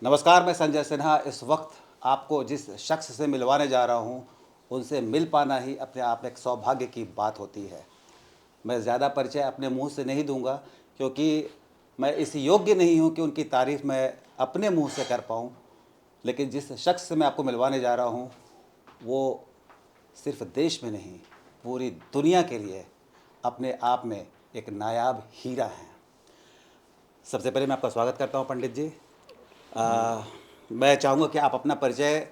नमस्कार, मैं संजय सिन्हा। इस वक्त आपको जिस शख्स से मिलवाने जा रहा हूं, उनसे मिल पाना ही अपने आप में एक सौभाग्य की बात होती है। मैं ज़्यादा परिचय अपने मुंह से नहीं दूंगा, क्योंकि मैं इस योग्य नहीं हूं कि उनकी तारीफ़ मैं अपने मुंह से कर पाऊं। लेकिन जिस शख्स से मैं आपको मिलवाने जा रहा हूं, वो सिर्फ देश में नहीं, पूरी दुनिया के लिए अपने आप में एक नायाब हीरा हैं। सबसे पहले मैं आपका स्वागत करता हूं पंडित जी। मैं चाहूँगा कि आप अपना परिचय,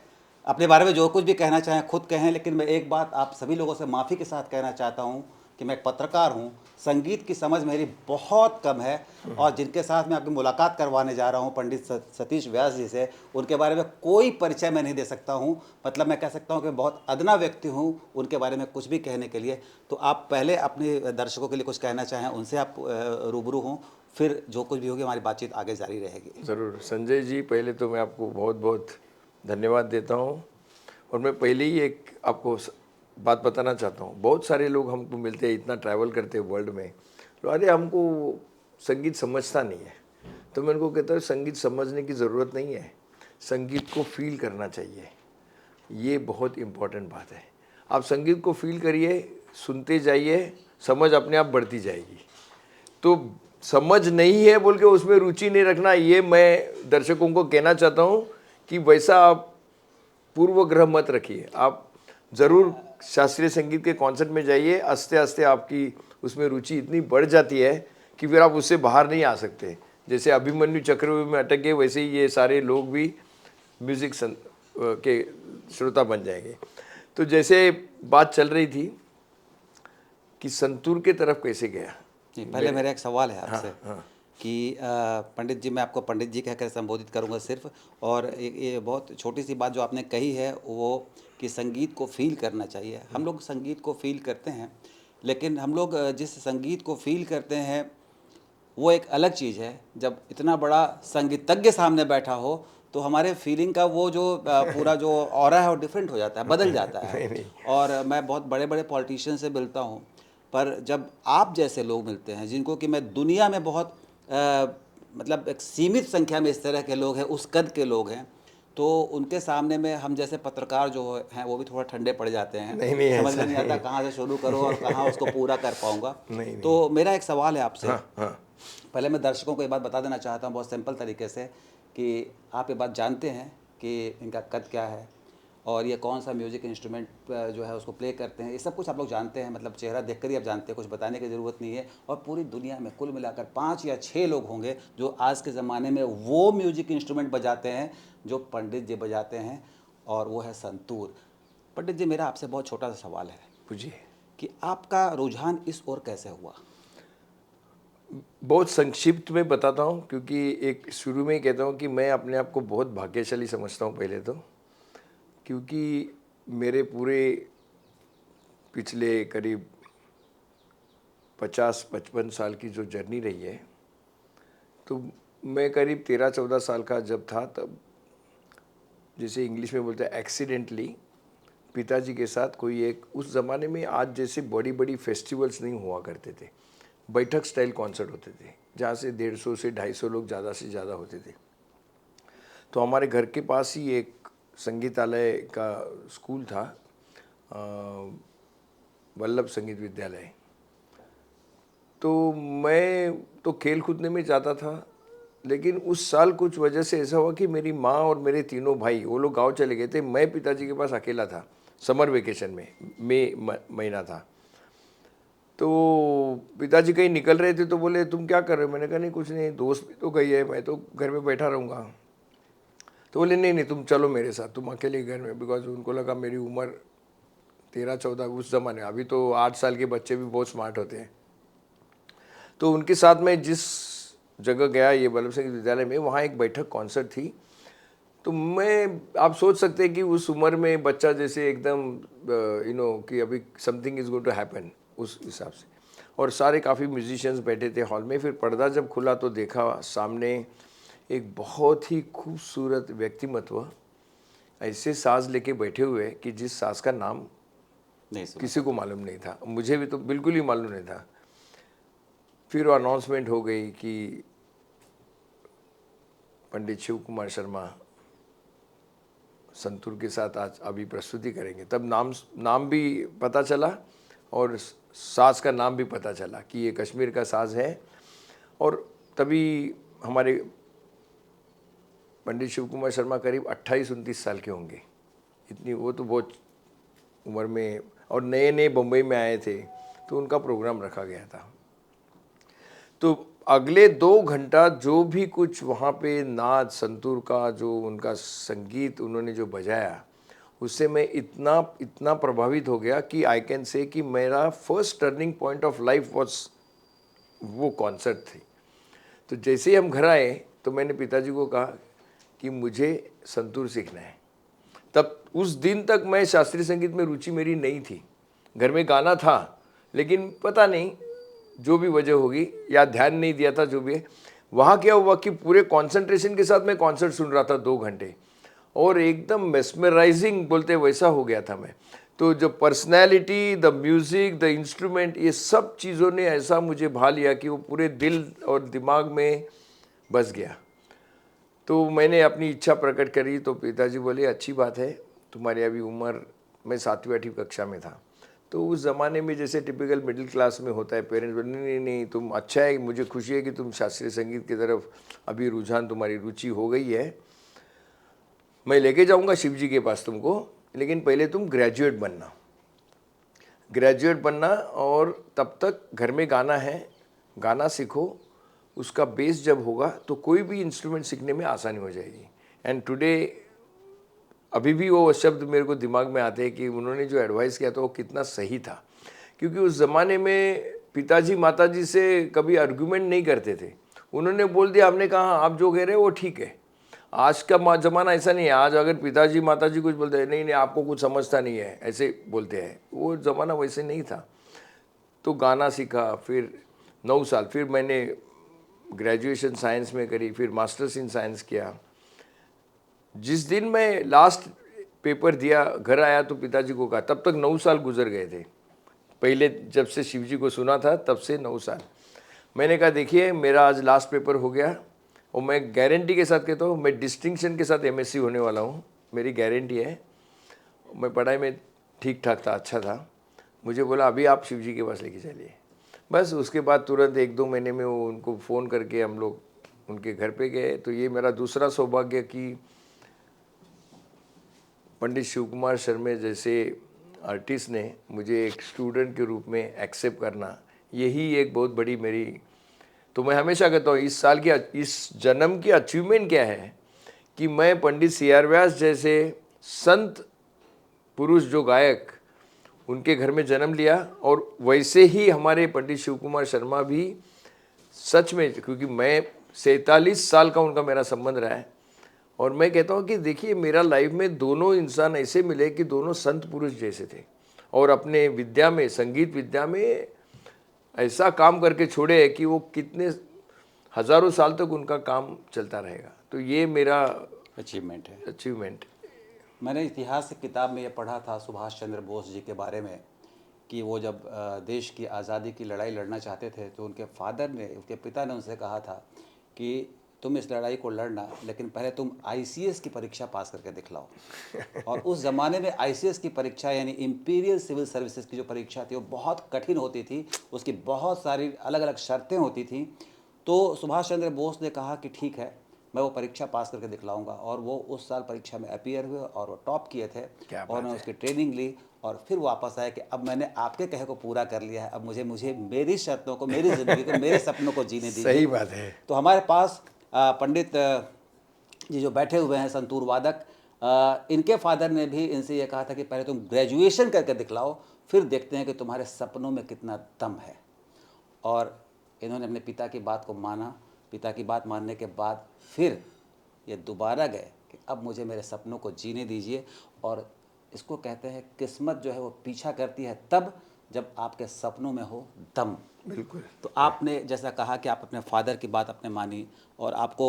अपने बारे में जो कुछ भी कहना चाहें खुद कहें, लेकिन मैं एक बात आप सभी लोगों से माफ़ी के साथ कहना चाहता हूँ कि मैं एक पत्रकार हूँ। संगीत की समझ मेरी बहुत कम है, और जिनके साथ मैं आपकी मुलाकात करवाने जा रहा हूँ, पंडित सतीश व्यास जी से, उनके बारे में कोई परिचय मैं नहीं दे सकता हूँ। मतलब मैं कह सकता हूँ कि मैं बहुत अदना व्यक्ति हूँ उनके बारे में कुछ भी कहने के लिए। तो आप पहले अपने दर्शकों के लिए कुछ कहना चाहें, उनसे आप रूबरू हों, फिर जो कुछ भी होगी हमारी बातचीत आगे जारी रहेगी। ज़रूर संजय जी, पहले तो मैं आपको बहुत बहुत धन्यवाद देता हूँ। और मैं पहले ही एक आपको बात बताना चाहता हूँ। बहुत सारे लोग हमको मिलते हैं, इतना ट्रैवल करते हैं वर्ल्ड में, तो अरे हमको संगीत समझता नहीं है। तो मैं उनको कहता हूँ संगीत समझने की ज़रूरत नहीं है, संगीत को फील करना चाहिए। ये बहुत इम्पोर्टेंट बात है। आप संगीत को फील करिए, सुनते जाइए, समझ अपने आप बढ़ती जाएगी। तो समझ नहीं है बोल के उसमें रुचि नहीं रखना, ये मैं दर्शकों को कहना चाहता हूँ कि वैसा आप पूर्वग्रह मत रखिए। आप ज़रूर शास्त्रीय संगीत के कॉन्सर्ट में जाइए, आस्ते आस्ते आपकी उसमें रुचि इतनी बढ़ जाती है कि फिर आप उससे बाहर नहीं आ सकते। जैसे अभिमन्यु चक्रव्यूह में अटक गए, वैसे ही ये सारे लोग भी म्यूज़िक के श्रोता बन जाएंगे। तो जैसे बात चल रही थी कि संतूर के तरफ कैसे गया। जी, पहले मेरा एक सवाल है हाँ आपसे हाँ कि पंडित जी, मैं आपको पंडित जी कहकर संबोधित करूंगा सिर्फ। और ये बहुत छोटी सी बात जो आपने कही है, वो कि संगीत को फील करना चाहिए। हम लोग संगीत को फील करते हैं, लेकिन हम लोग जिस संगीत को फील करते हैं वो एक अलग चीज़ है। जब इतना बड़ा संगीतज्ञ सामने बैठा हो, तो हमारे फीलिंग का वो जो पूरा जो ऑरा है वो डिफरेंट हो जाता है, बदल जाता है। नहीं नहीं, और मैं बहुत बड़े बड़े पॉलिटिशियन से मिलता हूँ, पर जब आप जैसे लोग मिलते हैं, जिनको कि मैं दुनिया में बहुत मतलब एक सीमित संख्या में इस तरह के लोग हैं, उस कद के लोग हैं, तो उनके सामने में हम जैसे पत्रकार जो हैं वो भी थोड़ा ठंडे पड़ जाते हैं। नहीं नहीं, समझ ऐसा में नहीं आता नहीं। कहाँ से शुरू करो और कहाँ उसको पूरा कर पाऊँगा। नहीं नहीं। तो मेरा एक सवाल है आपसे। हाँ हाँ पहले मैं दर्शकों को ये बात बता देना चाहता हूँ बहुत सिंपल तरीके से, कि आप ये बात जानते हैं कि इनका कद क्या है, और ये कौन सा म्यूज़िक इंस्ट्रूमेंट जो है उसको प्ले करते हैं। ये सब कुछ आप लोग जानते हैं, मतलब चेहरा देखकर ही आप जानते हैं, कुछ बताने की ज़रूरत नहीं है। और पूरी दुनिया में कुल मिलाकर 5 या 6 लोग होंगे जो आज के ज़माने में वो म्यूज़िक इंस्ट्रूमेंट बजाते हैं जो पंडित जी बजाते हैं, और वो है संतूर। पंडित जी, मेरा आपसे बहुत छोटा सा सवाल है पूछिए। कि आपका रुझान इस ओर कैसे हुआ? बहुत संक्षिप्त में बताता हूँ, क्योंकि एक शुरू में ही कहता हूँ कि मैं अपने आप को बहुत भाग्यशाली समझता हूँ पहले तो, क्योंकि मेरे पूरे पिछले करीब 50-55 साल की जो जर्नी रही है, तो मैं करीब 13-14 साल का जब था, तब जैसे इंग्लिश में बोलते हैं एक्सीडेंटली पिताजी के साथ कोई एक, उस ज़माने में आज जैसे बड़ी बड़ी फेस्टिवल्स नहीं हुआ करते थे, बैठक स्टाइल कॉन्सर्ट होते थे जहाँ से 150 से 250 लोग ज़्यादा से ज़्यादा होते थे। तो हमारे घर के पास ही एक संगीतालय का स्कूल था, अ, वल्लभ संगीत विद्यालय। तो मैं तो खेल कूदने में जाता था, लेकिन उस साल कुछ वजह से ऐसा हुआ कि मेरी माँ और मेरे तीनों भाई वो लोग गांव चले गए थे। मैं पिताजी के पास अकेला था, समर वेकेशन में, मई महीना था। तो पिताजी कहीं निकल रहे थे तो बोले तुम क्या कर रहे हो। मैंने कहा नहीं कुछ नहीं, दोस्त भी तो गई है, मैं तो घर में बैठा रहूँगा। तो बोले नहीं नहीं तुम चलो मेरे साथ, तुम अकेले घर में। बिकॉज उनको लगा मेरी उम्र 13-14, उस ज़माने, अभी तो 8 साल के बच्चे भी बहुत स्मार्ट होते हैं। तो उनके साथ मैं जिस जगह गया, ये वल्लभ संगीत विद्यालय में, वहाँ एक बैठक कॉन्सर्ट थी। तो मैं, आप सोच सकते हैं कि उस उम्र में बच्चा जैसे एकदम कि अभी something is going to happen, उस हिसाब से। और सारे काफ़ी म्यूजिशियंस बैठे थे हॉल में। फिर पर्दा जब खुला तो देखा सामने एक बहुत ही खूबसूरत व्यक्तिमत्व ऐसे साज लेके बैठे हुए कि जिस साज का नाम नहीं सुना किसी था। को मालूम नहीं था, मुझे भी तो बिल्कुल ही मालूम नहीं था। फिर वो अनाउंसमेंट हो गई कि पंडित शिव कुमार शर्मा संतूर के साथ आज अभी प्रस्तुति करेंगे, तब नाम भी पता चला और साज का नाम भी पता चला कि ये कश्मीर का साज है। और तभी हमारे पंडित शिव कुमार शर्मा करीब 28-29 साल के होंगे, इतनी वो तो बहुत उम्र में, और नए नए बम्बई में आए थे, तो उनका प्रोग्राम रखा गया था। तो अगले 2 घंटा जो भी कुछ वहाँ पे नाच संतूर का जो उनका संगीत उन्होंने जो बजाया, उससे मैं इतना प्रभावित हो गया कि आई कैन से कि मेरा first turning point of life was वो कॉन्सर्ट थी। तो जैसे ही हम घर आए तो मैंने पिताजी को कहा कि मुझे संतूर सीखना है। तब उस दिन तक मैं शास्त्रीय संगीत में रुचि मेरी नहीं थी, घर में गाना था लेकिन पता नहीं जो भी वजह होगी या ध्यान नहीं दिया था, जो भी है। वहाँ क्या हुआ कि पूरे कंसंट्रेशन के साथ मैं कॉन्सर्ट सुन रहा था 2 घंटे, और एकदम मेस्मराइजिंग बोलते वैसा हो गया था मैं। तो जो personality, the music, the instrument, ये सब चीज़ों ने ऐसा मुझे भा लिया कि वो पूरे दिल और दिमाग में बस गया। तो मैंने अपनी इच्छा प्रकट करी तो पिताजी बोले अच्छी बात है, तुम्हारी अभी उम्र, मैं 7वीं-8वीं कक्षा में था। तो उस ज़माने में जैसे टिपिकल मिडिल क्लास में होता है, पेरेंट्स बोले नहीं नहीं तुम अच्छा है, मुझे खुशी है कि तुम शास्त्रीय संगीत की तरफ अभी रुझान, तुम्हारी रुचि हो गई है, मैं लेके जाऊंगा शिव जी के पास तुमको, लेकिन पहले तुम ग्रेजुएट बनना और तब तक घर में गाना है, गाना सीखो, उसका बेस जब होगा तो कोई भी इंस्ट्रूमेंट सीखने में आसानी हो जाएगी। एंड टुडे अभी भी वो शब्द मेरे को दिमाग में आते हैं कि उन्होंने जो एडवाइस किया था वो कितना सही था, क्योंकि उस ज़माने में पिताजी माताजी से कभी आर्गुमेंट नहीं करते थे। उन्होंने बोल दिया, हमने कहा आप जो कह रहे हो वो ठीक है। आज का ज़माना ऐसा नहीं है, आज अगर पिताजी माताजी कुछ बोलते हैं, नहीं नहीं आपको कुछ समझता नहीं है, ऐसे बोलते हैं। वो ज़माना वैसे नहीं था। तो गाना सीखा, फिर 9 साल, फिर मैंने ग्रेजुएशन साइंस में करी, फिर मास्टर्स इन साइंस किया। जिस दिन मैं लास्ट पेपर दिया, घर आया तो पिताजी को कहा, तब तक 9 साल गुजर गए थे, पहले जब से शिव जी को सुना था तब से 9 साल। मैंने कहा देखिए मेरा आज लास्ट पेपर हो गया, और मैं गारंटी के साथ कहता हूँ मैं डिस्टिंक्शन के साथ एमएससी होने वाला हूँ, मेरी गारंटी है। मैं पढ़ाई में ठीक ठाक था, अच्छा था। मुझे बोला अभी आप शिव जी के पास लेके चलिए। बस उसके बाद तुरंत 1-2 महीने में वो उनको फ़ोन करके हम लोग उनके घर पे गए। तो ये मेरा दूसरा सौभाग्य कि पंडित शिव कुमार शर्मा जैसे आर्टिस्ट ने मुझे एक स्टूडेंट के रूप में एक्सेप्ट करना, यही एक बहुत बड़ी मेरी, तो मैं हमेशा कहता हूँ इस जन्म की अचीवमेंट क्या है कि मैं पंडित CR व्यास जैसे संत पुरुष जो गायक, उनके घर में जन्म लिया। और वैसे ही हमारे पंडित शिव कुमार शर्मा भी सच में, क्योंकि मैं 47 साल का उनका मेरा संबंध रहा है, और मैं कहता हूँ कि देखिए मेरा लाइफ में दोनों इंसान ऐसे मिले कि दोनों संत पुरुष जैसे थे, और अपने विद्या में, संगीत विद्या में ऐसा काम करके छोड़े है कि वो कितने हज़ारों साल तक उनका काम चलता रहेगा। तो ये मेरा अचीवमेंट। मैंने इतिहास की किताब में ये पढ़ा था सुभाष चंद्र बोस जी के बारे में कि वो जब देश की आज़ादी की लड़ाई लड़ना चाहते थे तो उनके उनके पिता ने उनसे कहा था कि तुम इस लड़ाई को लड़ना, लेकिन पहले तुम ICS की परीक्षा पास करके दिखलाओ। और उस ज़माने में ICS की परीक्षा यानी इंपीरियल सिविल सर्विसेज की जो परीक्षा थी वो बहुत कठिन होती थी, उसकी बहुत सारी अलग अलग शर्तें होती थी। तो सुभाष चंद्र बोस ने कहा कि ठीक है, मैं वो परीक्षा पास करके दिखलाऊंगा। और वो उस साल परीक्षा में अपीयर हुए और वो टॉप किए थे, और उन्होंने उसकी ट्रेनिंग ली और फिर वापस आए कि अब मैंने आपके कहे को पूरा कर लिया है, अब मुझे मेरी शर्तों को, मेरी ज़िंदगी को, मेरे सपनों को जीने दीजिए। सही बात है। तो हमारे पास पंडित जी जो बैठे हुए हैं संतूर वादक, इनके फादर ने भी इनसे ये कहा था कि पहले तुम ग्रेजुएशन करके दिखलाओ, फिर देखते हैं कि तुम्हारे सपनों में कितना दम है। और इन्होंने अपने पिता की बात को माना। पिता की बात मानने के बाद फिर ये दोबारा गए कि अब मुझे मेरे सपनों को जीने दीजिए। और इसको कहते हैं किस्मत जो है वो पीछा करती है तब जब आपके सपनों में हो दम। बिल्कुल। तो आपने जैसा कहा कि आप अपने फादर की बात आपने मानी, और आपको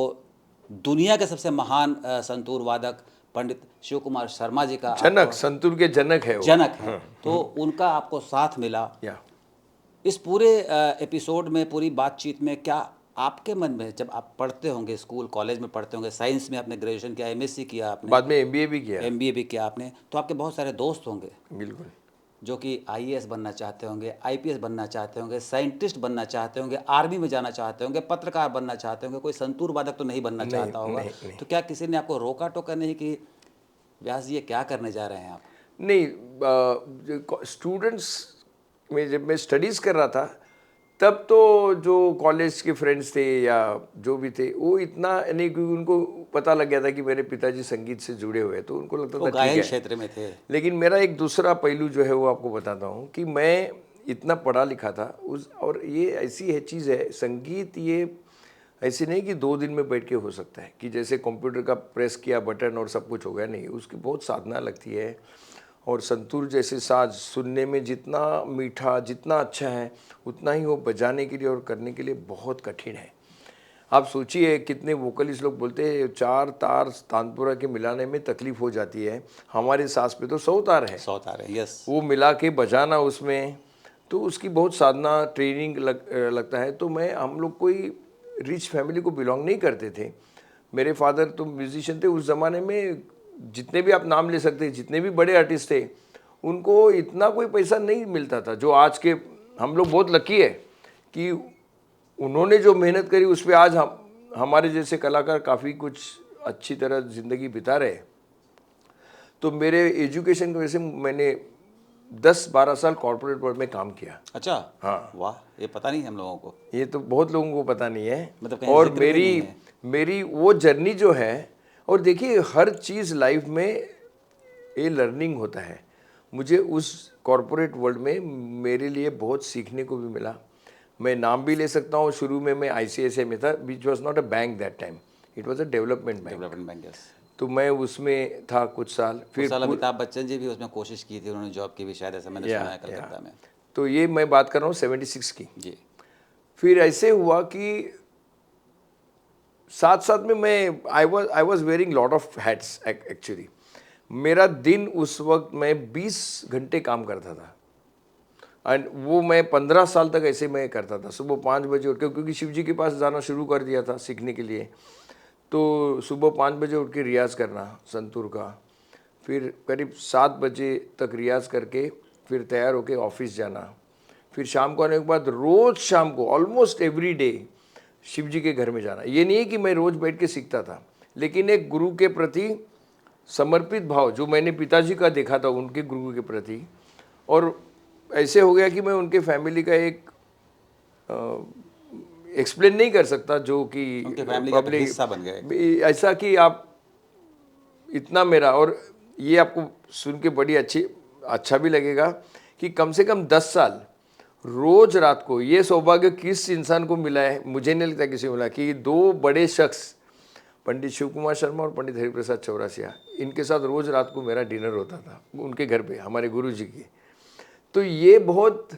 दुनिया के सबसे महान संतूर वादक पंडित शिव कुमार शर्मा जी का जनक, संतूर के जनक है वो। जनक है, तो उनका आपको साथ मिला। या इस पूरे एपिसोड में, पूरी बातचीत में क्या आपके मन में जब आप पढ़ते होंगे, स्कूल कॉलेज में पढ़ते होंगे, साइंस में आपने ग्रेजुएशन किया, एमएससी किया आपने, बाद में एमबीए भी किया। एमबीए भी किया आपने, तो आपके बहुत सारे दोस्त होंगे बिल्कुल। जो कि आईएएस बनना चाहते होंगे, आईपीएस बनना चाहते होंगे, साइंटिस्ट बनना चाहते होंगे, आर्मी में जाना चाहते होंगे, पत्रकार बनना चाहते होंगे, कोई संतूर वादक तो नहीं बनना नहीं चाहता होगा। नहीं नहीं तो क्या किसी ने आपको रोका टोका नहीं कि व्यास जी ये क्या करने जा रहे हैं आप? नहीं, स्टूडेंट्स में जब मैं स्टडीज़ कर रहा था तब तो जो कॉलेज के फ्रेंड्स थे या जो भी थे वो इतना नहीं, क्योंकि उनको पता लग गया था कि मेरे पिताजी संगीत से जुड़े हुए हैं, तो उनको लगता वो था गायन ठीक है। क्षेत्र में थे। लेकिन मेरा एक दूसरा पहलू जो है वो आपको बताता हूँ कि मैं इतना पढ़ा लिखा था उस, और ये ऐसी है चीज़ है संगीत, ये ऐसे नहीं कि 2 दिन में बैठ के हो सकता है कि जैसे कंप्यूटर का प्रेस किया बटन और सब कुछ हो गया, नहीं, उसकी बहुत साधना लगती है। और संतूर जैसे साज सुनने में जितना मीठा, जितना अच्छा है, उतना ही वो बजाने के लिए और करने के लिए बहुत कठिन है। आप सोचिए कितने वोकलिस्ट लोग बोलते हैं 4 तार तानपुरा के मिलाने में तकलीफ हो जाती है, हमारे साज पे तो 100 तार है, 100 तारे, यस। वो मिला के बजाना उसमें, तो उसकी बहुत साधना ट्रेनिंग लगता है। तो हम लोग कोई रिच फैमिली को बिलोंग नहीं करते थे। मेरे फादर तो म्यूजिशियन थे उस ज़माने में, जितने भी आप नाम ले सकते हैं, जितने भी बड़े आर्टिस्ट थे, उनको इतना कोई पैसा नहीं मिलता था जो आज के। हम लोग बहुत लकी है कि उन्होंने जो मेहनत करी उस पर आज हमारे जैसे कलाकार काफ़ी कुछ अच्छी तरह ज़िंदगी बिता रहे। तो मेरे एजुकेशन की वजह से मैंने 10-12 साल कॉर्पोरेट वर्ल्ड में काम किया। अच्छा, हाँ, वाह, ये पता नहीं हम लोगों को। ये तो बहुत लोगों को पता नहीं है। मतलब कहीं और जिक्र भी नहीं है। मेरी वो जर्नी जो है, और देखिए हर चीज़ लाइफ में ये लर्निंग होता है। मुझे उस कॉर्पोरेट वर्ल्ड में मेरे लिए बहुत सीखने को भी मिला। मैं नाम भी ले सकता हूँ, शुरू में मैं आईसीआईसीआई में था, which was not a bank that time, it was a development bank. Development bank, yes. तो मैं उसमें था कुछ साल। उस फिर साल अमिताभ बच्चन जी भी उसमें कोशिश की थी, उन्होंने जॉब की भी, शायद ऐसा मैंने सुना है कलकत्ता में। तो ये मैं बात कर रहा हूँ 76 की। जी। फिर ऐसे हुआ कि साथ साथ में मैं I was wearing lot off hats actually. मेरा दिन उस वक्त मैं 20 घंटे काम करता था, एंड वो मैं 15 साल तक ऐसे मैं करता था। सुबह 5 बजे उठ के, क्योंकि शिव जी के पास जाना शुरू कर दिया था सीखने के लिए, तो सुबह 5 बजे उठ के रियाज़ करना संतूर का, फिर करीब 7 बजे तक रियाज़ करके फिर तैयार होके ऑफिस जाना, फिर शाम को आने के बाद रोज़ शाम को ऑलमोस्ट एवरी डे शिव जी के घर में जाना। ये नहीं है कि मैं रोज़ बैठ के सीखता था, लेकिन एक गुरु के प्रति समर्पित भाव जो मैंने पिताजी का देखा था उनके गुरु के प्रति, और ऐसे हो गया कि मैं उनके फैमिली का एक एक्सप्लेन नहीं कर सकता, जो कि उनके फैमिली का तो हिस्सा बन गए। ऐसा कि आप इतना मेरा, और ये आपको सुन के बड़ी अच्छा भी लगेगा कि कम से कम 10 साल रोज रात को, ये सौभाग्य किस इंसान को मिला है, मुझे नहीं लगता किसी को मिला, कि 2 बड़े शख्स पंडित शिव कुमार शर्मा और पंडित हरिप्रसाद चौरसिया, इनके साथ रोज रात को मेरा डिनर होता था उनके घर पे, हमारे गुरु जी की। तो ये बहुत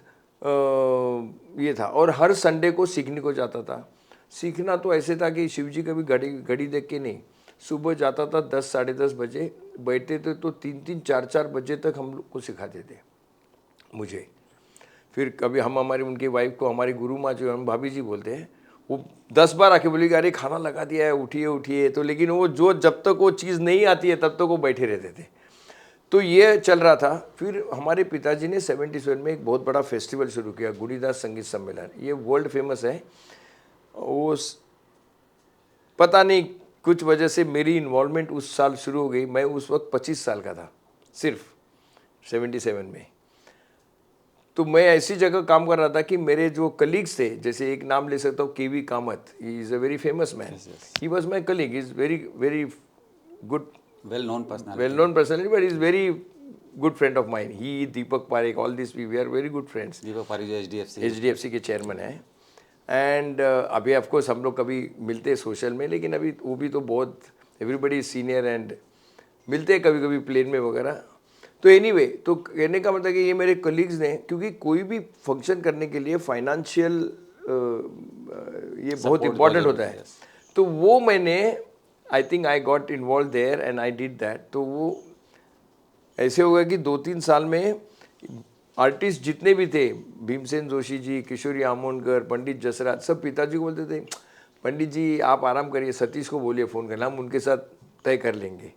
ये था, और हर संडे को सीखने को जाता था। सीखना तो ऐसे था कि शिव जी कभी घड़ी देख के नहीं, सुबह जाता था 10 साढ़े 10 बजे, बैठते थे तो 3-3 4-4 बजे तक हम लोग को सिखाते थे मुझे। फिर कभी हम हमारी उनकी वाइफ को, हमारी गुरु माँ जो हम भाभी जी बोलते हैं, वो 10 बार आके बोलेगी अरे खाना लगा दिया है, उठिए उठिए, तो लेकिन वो जो जब तक वो चीज़ नहीं आती है तब तक वो बैठे रहते थे। तो ये चल रहा था। फिर हमारे पिताजी ने 77 में एक बहुत बड़ा फेस्टिवल शुरू किया, गुड़ीदास संगीत सम्मेलन। ये वर्ल्ड फेमस है। वो पता नहीं कुछ वजह से मेरी इन्वॉल्वमेंट उस साल शुरू हो गई। मैं उस वक्त 25 साल का था सिर्फ 77 में। तो मैं ऐसी जगह काम कर रहा था कि मेरे जो कलीग्स थे, जैसे एक नाम ले सकता हूँ KV Kamath, he is a very famous man, he was my colleague, is very very good, well known personality, but he's very good friend of mine. He, Deepak Parekh, all this, we are very good friends. दीपक पारी जो HDFC के chairman है। And अभी of course हम लोग कभी मिलते हैं सोशल में, लेकिन अभी वो भी तो बहुत एवरीबडी सीनियर, एंड मिलते हैं कभी कभी प्लेन में वगैरह। तो एनीवे, तो कहने का मतलब कि ये मेरे कलीग्स ने, क्योंकि कोई भी फंक्शन करने के लिए फाइनेंशियल ये बहुत इम्पॉर्टेंट होता है। तो वो मैंने I think I got involve there and I did that. तो वो ऐसे हो गया कि 2-3 साल में आर्टिस्ट जितने भी थे, भीमसेन जोशी जी, किशोरी आमोनकर, पंडित जसराज, सब पिताजी को बोलते थे पंडित जी आप आराम करिए, सतीश को बोलिए फ़ोन करना, हम उनके साथ तय कर लेंगे।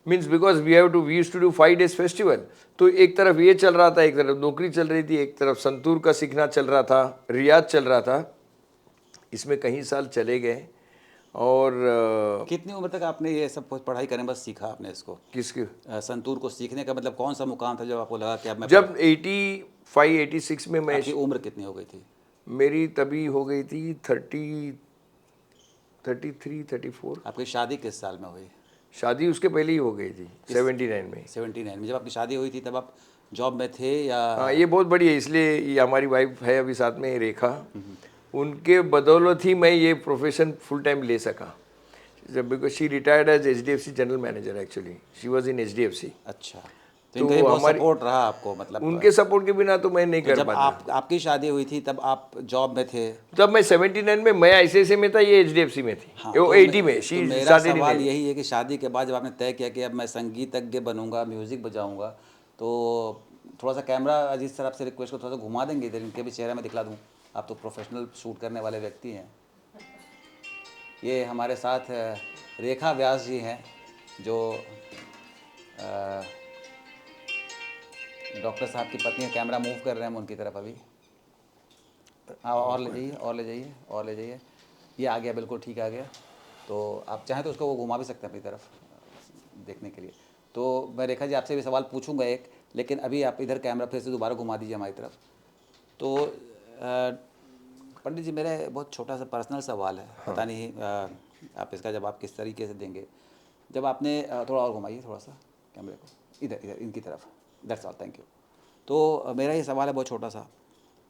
Means because we use to do 5 days festival. तो एक तरफ ये चल रहा था, एक तरफ नौकरी चल रही थी, एक तरफ संतूर का सीखना चल रहा था, रियाज चल रहा था। इसमें कई साल चले गए। और कितनी उम्र तक आपने ये सब कुछ पढ़ाई करने बस सीखा आपने इसको? किसके? संतूर को सीखने का मतलब कौन सा मुकाम था जब आपको लगा कि अब मैं जब 85-86 में मैं, आपकी उम्र कितनी हो गई थी? मेरी तभी हो गई थी 33-34। आपकी शादी किस साल में हुई? शादी उसके पहले ही हो गई थी, 79 में। 79 में। जब आपकी शादी हुई थी तब आप जॉब में थे या? हाँ, ये बहुत बड़ी है, इसलिए ये हमारी वाइफ है अभी साथ में, रेखा, उनके बदौलत ही मैं ये प्रोफेशन फुल टाइम ले सका। जब because she retired as HDFC general manager, actually she was in HDFC। अच्छा, तो इनका ये बहुत सपोर्ट रहा आपको? मतलब उनके सपोर्ट के बिना तो मैं नहीं कर जब पाता। आपकी शादी हुई थी तब आप जॉब में थे? जब मैं 79 में, मैं ICICI में था, ये HDFC में थी। हाँ, वो तो 80 में तो शी मेरा स्टार्टेड इन सवाल 80। यही है कि शादी के बाद जब आपने तय किया कि अब मैं संगीतज्ञ बनूंगा, म्यूज़िक बजाऊंगा, तो थोड़ा सा कैमरा अजीत सर आपसे रिक्वेस्ट को थोड़ा सा घुमा देंगे इधर, इनके भी चेहरे में दिखला दूँ। आप तो प्रोफेशनल शूट करने वाले व्यक्ति हैं। ये हमारे साथ रेखा व्यास जी हैं जो डॉक्टर साहब की पत्नी है। कैमरा मूव कर रहे हैं हम उनकी तरफ अभी। हाँ, और ले जाइए, और ले जाइए, और ले जाइए। ये आ गया, बिल्कुल ठीक आ गया। तो आप चाहें तो उसको वो घुमा भी सकते हैं अपनी तरफ देखने के लिए। तो मैं रेखा जी आपसे भी सवाल पूछूंगा एक, लेकिन अभी आप इधर कैमरा फिर से दोबारा घुमा दीजिए हमारी तरफ। तो पंडित जी, मेरा बहुत छोटा सा पर्सनल सवाल है। हाँ। पता नहीं आप इसका जवाब किस तरीके से देंगे। जब आपने थोड़ा और घुमाइए थोड़ा सा कैमरे को, इधर इधर इनकी तरफ। That's all, thank you. तो मेरा ये सवाल है बहुत छोटा सा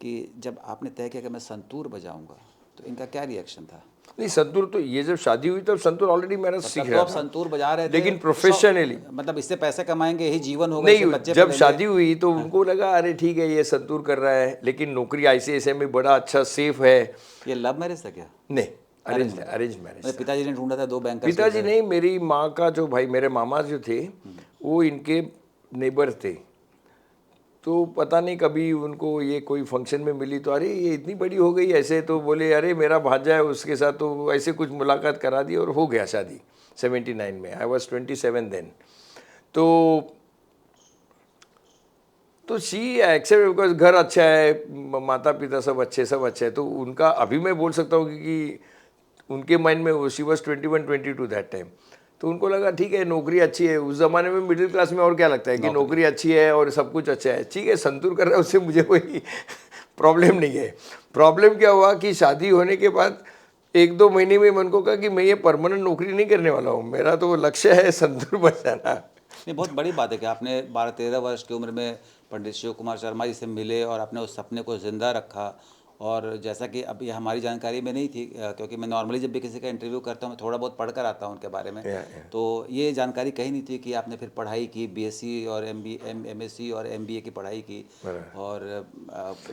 कि जब आपने तय किया कि मैं संतूर बजाऊंगा, तो इनका क्या रिएक्शन था? नहीं, संतूर तो ये जब शादी हुई तब संतूर ऑलरेडी मेरा सीख तो रहा आप था, संतूर बजा रहे थे लेकिन प्रोफेशनली। मतलब इससे पैसे कमाएंगे, यही जीवन होगा, नहीं, इससे बच्चे जब पलेंगे। शादी हुई तो उनको लगा अरे ठीक है ये संतूर कर रहा है, लेकिन नौकरी ICICI में बड़ा अच्छा सेफ है। ये लव मैरिज था क्या? नहीं, अरेंज मैरिज। मेरे पिताजी ने ढूंढा था, 2 बैंकर। पिताजी नहीं, मेरी माँ का जो भाई, मेरे मामा जो थे, वो इनके नेबर थे। तो पता नहीं कभी उनको ये कोई फंक्शन में मिली तो अरे ये इतनी बड़ी हो गई ऐसे, तो बोले अरे मेरा भांजा है उसके साथ, तो ऐसे कुछ मुलाकात करा दी और हो गया शादी 79 में। I was 27 then. तो शी एक्सेप्ट, बिकॉज घर अच्छा है, माता पिता सब अच्छे है। तो उनका अभी मैं बोल सकता हूँ कि उनके माइंड में शी वॉज 21-22 दैट टाइम। तो उनको लगा ठीक है नौकरी अच्छी है। उस ज़माने में मिडिल क्लास में और क्या लगता है कि नौकरी अच्छी है और सब कुछ अच्छा है, ठीक है संतूर कर रहा है, उससे मुझे कोई प्रॉब्लम नहीं है। प्रॉब्लम क्या हुआ कि शादी होने के बाद 1-2 महीने में मन को कहा कि मैं ये परमानेंट नौकरी नहीं करने वाला हूँ, मेरा तो लक्ष्य है संतूर बजाना। नहीं, बहुत बड़ी बात है कि आपने 12-13 वर्ष की उम्र में पंडित शिव कुमार शर्मा जी से मिले और आपने उस सपने को ज़िंदा रखा। और जैसा कि अब ये हमारी जानकारी में नहीं थी, क्योंकि मैं नॉर्मली जब भी किसी का इंटरव्यू करता हूँ मैं थोड़ा बहुत पढ़ कर आता हूँ उनके बारे में। तो ये जानकारी कहीं नहीं थी कि आपने फिर पढ़ाई की, BSc और MSc और MBA की पढ़ाई की। और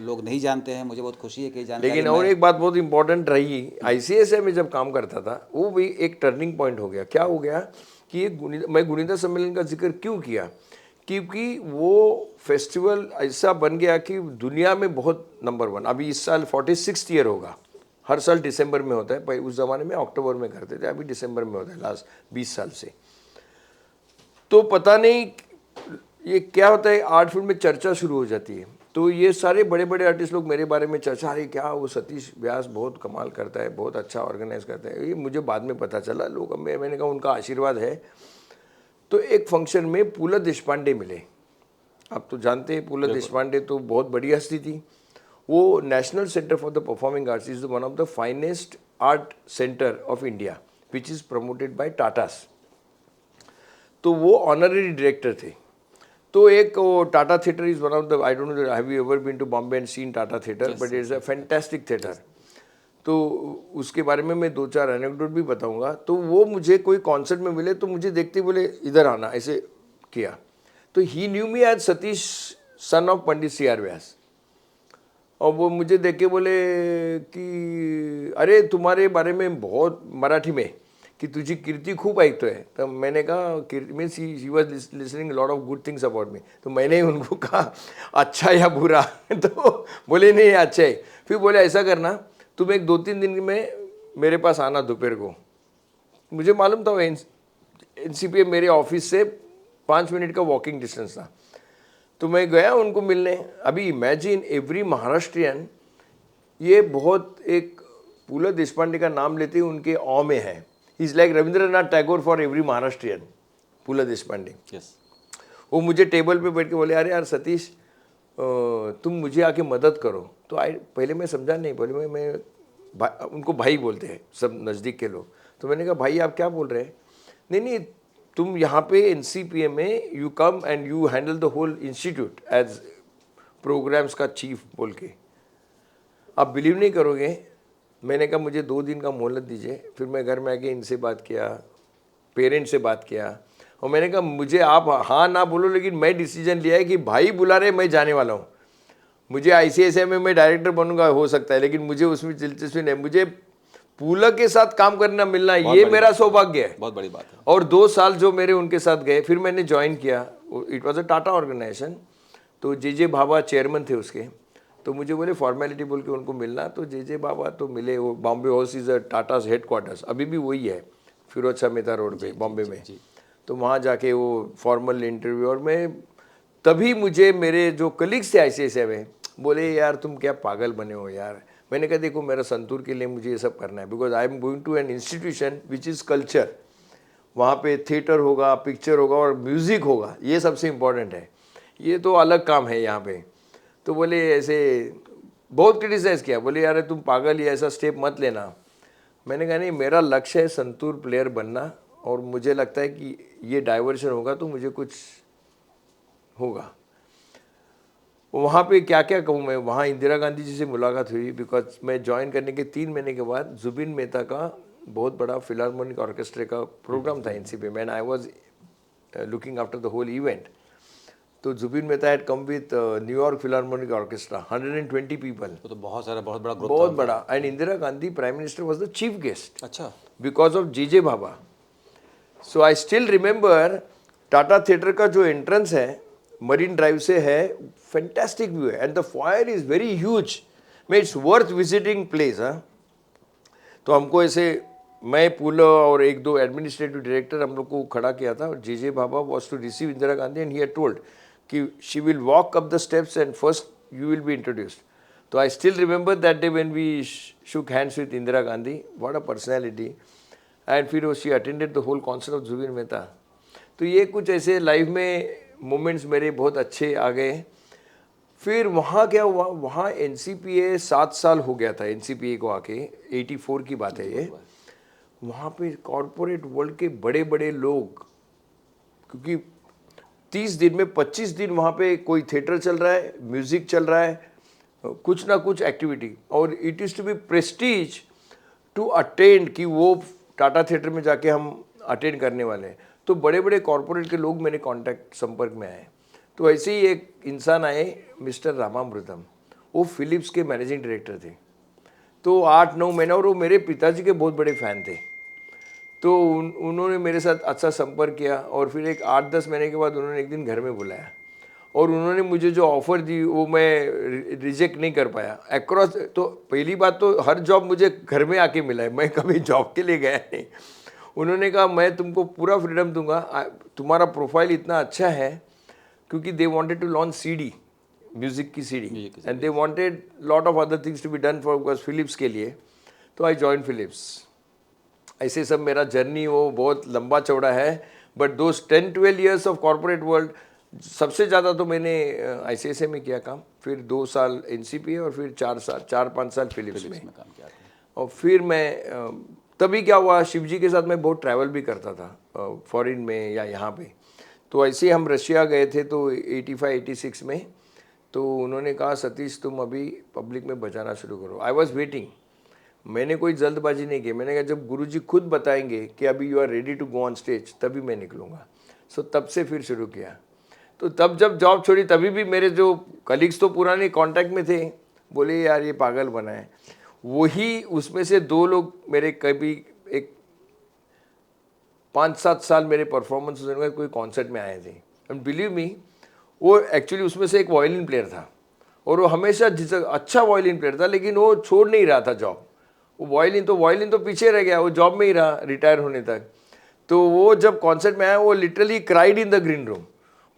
लोग नहीं जानते हैं, मुझे बहुत खुशी है कि जानकारी। लेकिन और एक बात बहुत इंपॉर्टेंट रही, ICICI में जब काम करता था वो भी एक टर्निंग पॉइंट हो गया। क्या हो गया कि मैं गुणिता सम्मेलन का जिक्र क्यों किया, क्योंकि वो फेस्टिवल ऐसा बन गया कि दुनिया में बहुत नंबर 1। अभी इस साल 46th ईयर होगा। हर साल दिसंबर में होता है, पर उस ज़माने में अक्टूबर में करते थे, अभी दिसंबर में होता है लास्ट 20 साल से। तो पता नहीं ये क्या होता है, आर्ट फील्ड में चर्चा शुरू हो जाती है। तो ये सारे बड़े बड़े आर्टिस्ट लोग मेरे बारे में चर्चा, अरे क्या वो सतीश व्यास बहुत कमाल करता है, बहुत अच्छा ऑर्गेनाइज करता है। ये मुझे बाद में पता चला, लोग मैंने कहा उनका आशीर्वाद है। तो एक फंक्शन में पुलत देशपांडे मिले। आप तो जानते हैं पुलत देशपांडे तो बहुत बड़ी हस्ती थी। वो national centre for the performing arts is one of the finest art centre of India which is promoted by Tatas. तो वो ऑनररी डायरेक्टर थे। तो एक Tata theatre is one of the, I don't know have you ever been to Bombay and seen Tata theatre, but it's a fantastic theatre. तो उसके बारे में मैं 2-4 एनेक्डोट भी बताऊंगा। तो वो मुझे कोई कॉन्सर्ट में मिले तो मुझे देखते बोले इधर आना, ऐसे किया। तो he knew me as Satish son of Pandit CR Vyas. और वो मुझे देख के बोले कि अरे तुम्हारे बारे में बहुत मराठी में कि तुझी कीर्ति खूब ऐकतोय। तो मैंने कहा Kirti means he was listening lot of good things about me. तो मैंने उनको कहा अच्छा या बुरा तो बोले नहीं अच्छा है। फिर बोले ऐसा करना, तुम एक 2-3 दिन में मेरे पास आना दोपहर को। मुझे मालूम था वो NCPA मेरे ऑफिस से 5 मिनट का वॉकिंग डिस्टेंस था। तो मैं गया उनको मिलने। अभी इमेजिन एवरी महाराष्ट्रियन, ये बहुत एक पुलह देशपांडे का नाम लेते ही उनके ऑ में है। He is like Rabindranath Tagore for every Maharashtrian, Pulaha Deshpande. Yes. वो मुझे टेबल पे बैठ के बोले, अरे यार सतीश, तुम मुझे आके मदद करो। तो पहले मैं समझा नहीं, बोले मैं उनको भाई बोलते हैं सब नज़दीक के लोग। तो मैंने कहा भाई आप क्या बोल रहे हैं? नहीं, तुम यहाँ पे NCPA में you come and you handle the whole institute as programmes का चीफ बोल के। आप बिलीव नहीं करोगे, मैंने कहा मुझे 2 दिन का मोहलत दीजिए। फिर मैं घर में आके इनसे बात किया, पेरेंट्स से बात किया, और मैंने कहा मुझे आप हाँ ना बोलो, लेकिन मैं डिसीजन लिया है कि भाई बुला रहे मैं जाने वाला हूँ। मुझे ICICI में मैं डायरेक्टर बनूंगा हो सकता है, लेकिन मुझे उसमें दिलचस्पी नहीं। मुझे पुलह के साथ काम करना मिलना ये मेरा सौभाग्य है, बहुत बड़ी बात है। और 2 साल जो मेरे उनके साथ गए, फिर मैंने ज्वाइन किया। It was a Tata organisation. तो JJ भाभा चेयरमैन थे उसके। तो मुझे बोले फॉर्मेलिटी बोल के उनको मिलना। तो JJ भाभा तो मिले। वो Bombay house is a Tatas headquarters, अभी भी वही है, फिरोज शाह मेहता रोड पे बॉम्बे में। तो वहाँ जाके वो फॉर्मल इंटरव्यू, और मैं तभी मुझे मेरे जो कलीग्स थे ICICI में बोले यार तुम क्या पागल बने हो यार। मैंने कहा देखो मेरा संतूर के लिए मुझे ये सब करना है, because I am going to an institution which is culture. वहाँ पे थिएटर होगा, पिक्चर होगा और म्यूज़िक होगा, ये सबसे इम्पोर्टेंट है। ये तो अलग काम है यहाँ पे। तो बोले ऐसे बहुत क्रिटिसाइज़ किया, बोले यार तुम पागल, ये ऐसा स्टेप मत लेना। मैंने कहा नहीं, मेरा लक्ष्य है संतूर प्लेयर बनना, और मुझे लगता है कि ये डाइवर्शन होगा तो मुझे कुछ होगा। वहाँ पे क्या क्या कहूँ मैं, वहाँ इंदिरा गांधी जी से मुलाकात हुई, बिकॉज मैं ज्वाइन करने के 3 महीने के बाद जुबिन मेहता का बहुत बड़ा फिलारमोनिक ऑर्केस्ट्रा का प्रोग्राम था NCPA में, and I was looking after the whole event. तो Zubin Mehta had come with New York philharmonic orchestra, 120 people. तो बहुत बड़ा ग्रुप, बहुत बड़ा। And Indira Gandhi prime minister was the chief guest. अच्छा। Because of JJ Bhabha. So I still remember Tata theatre का जो एंट्रेंस है मरीन ड्राइव से है, फैंटास्टिक व्यू है, and the foyer is very huge. मैं इट्स वर्थ विजिटिंग प्लेस। हाँ, तो हमको ऐसे, मैं पुलह और 1-2 एडमिनिस्ट्रेटिव डायरेक्टर हम लोग को खड़ा किया था, और JJ Bhabha was to receive Indira Gandhi, and he had told कि she will walk up the steps and first you will be introduced. तो I still remember that day when we shook hands with Indira Gandhi, what a personality. And फिर she attended the whole concert of Zubin Mehta. तो ये कुछ ऐसे life में moments मेरे बहुत अच्छे आ गए। फिर वहाँ क्या हुआ, वहाँ NCPA 7 साल हो गया था NCPA को आके, 84 की बात है ये। वहाँ पे कॉरपोरेट वर्ल्ड के बड़े बड़े लोग, क्योंकि 30 दिन में 25 दिन वहाँ पे कोई थिएटर चल रहा है, म्यूज़िक चल रहा है, कुछ ना कुछ एक्टिविटी, और it is to be prestige to attend कि वो टाटा थिएटर में जाके हम अटेंड करने वाले हैं। तो बड़े बड़े कॉरपोरेट के लोग मेरे कांटेक्ट संपर्क में आए। तो ऐसे ही एक इंसान आए, मिस्टर रामामृतम, वो फिलिप्स के मैनेजिंग डायरेक्टर थे। तो 8-9 महीना, और वो मेरे पिताजी के बहुत बड़े फ़ैन थे। तो उन्होंने मेरे साथ अच्छा संपर्क किया, और फिर एक 8-10 महीने के बाद उन्होंने एक दिन घर में बुलाया, और उन्होंने मुझे जो ऑफ़र दी वो मैं रिजेक्ट नहीं कर पाया। अक्रॉस, तो पहली बात तो हर जॉब मुझे घर में आके मिला है, मैं कभी जॉब के लिए गया नहीं। उन्होंने कहा मैं तुमको पूरा फ्रीडम दूंगा, तुम्हारा प्रोफाइल इतना अच्छा है, क्योंकि they wanted to launch CD, music की CD, and they wanted lot of other things to be done for Philips के लिए। तो आई जॉइन फिलिप्स। ऐसे सब मेरा जर्नी वो बहुत लंबा चौड़ा है, but those 10-12 years of corporate world, सबसे ज़्यादा तो मैंने ICICI में किया काम, फिर 2 साल NCPA, और फिर 4-5 साल फिलिप्स में काम किया था। और फिर मैं तभी क्या हुआ, शिवजी के साथ मैं बहुत ट्रैवल भी करता था फॉरेन में या यहाँ पे। तो ऐसे ही हम रशिया गए थे, तो 85-86 में। तो उन्होंने कहा सतीश तुम अभी पब्लिक में बजाना शुरू करो। आई वॉज वेटिंग, मैंने कोई जल्दबाजी नहीं की। मैंने कहा जब गुरुजी खुद बताएंगे कि अभी you are ready to go on stage, तभी मैं निकलूँगा। सो तब से फिर शुरू किया। तो तब जब जॉब छोड़ी, तभी भी मेरे जो कलीग्स तो पुराने कांटेक्ट में थे, बोले यार ये पागल बना है। वही उसमें से 2 लोग मेरे कभी एक 5-7 साल मेरे परफॉर्मेंस में कोई कॉन्सर्ट में आए थे, एंड बिलीव मी, वो एक्चुअली उसमें से एक वायलिन प्लेयर था, और वो हमेशा अच्छा वायलिन प्लेयर था, लेकिन वो छोड़ नहीं रहा था जॉब। वो वायलिन तो पीछे रह गया, वो जॉब में ही रहा रिटायर होने तक। तो वो जब कॉन्सर्ट में आया वो literally cried in the green room.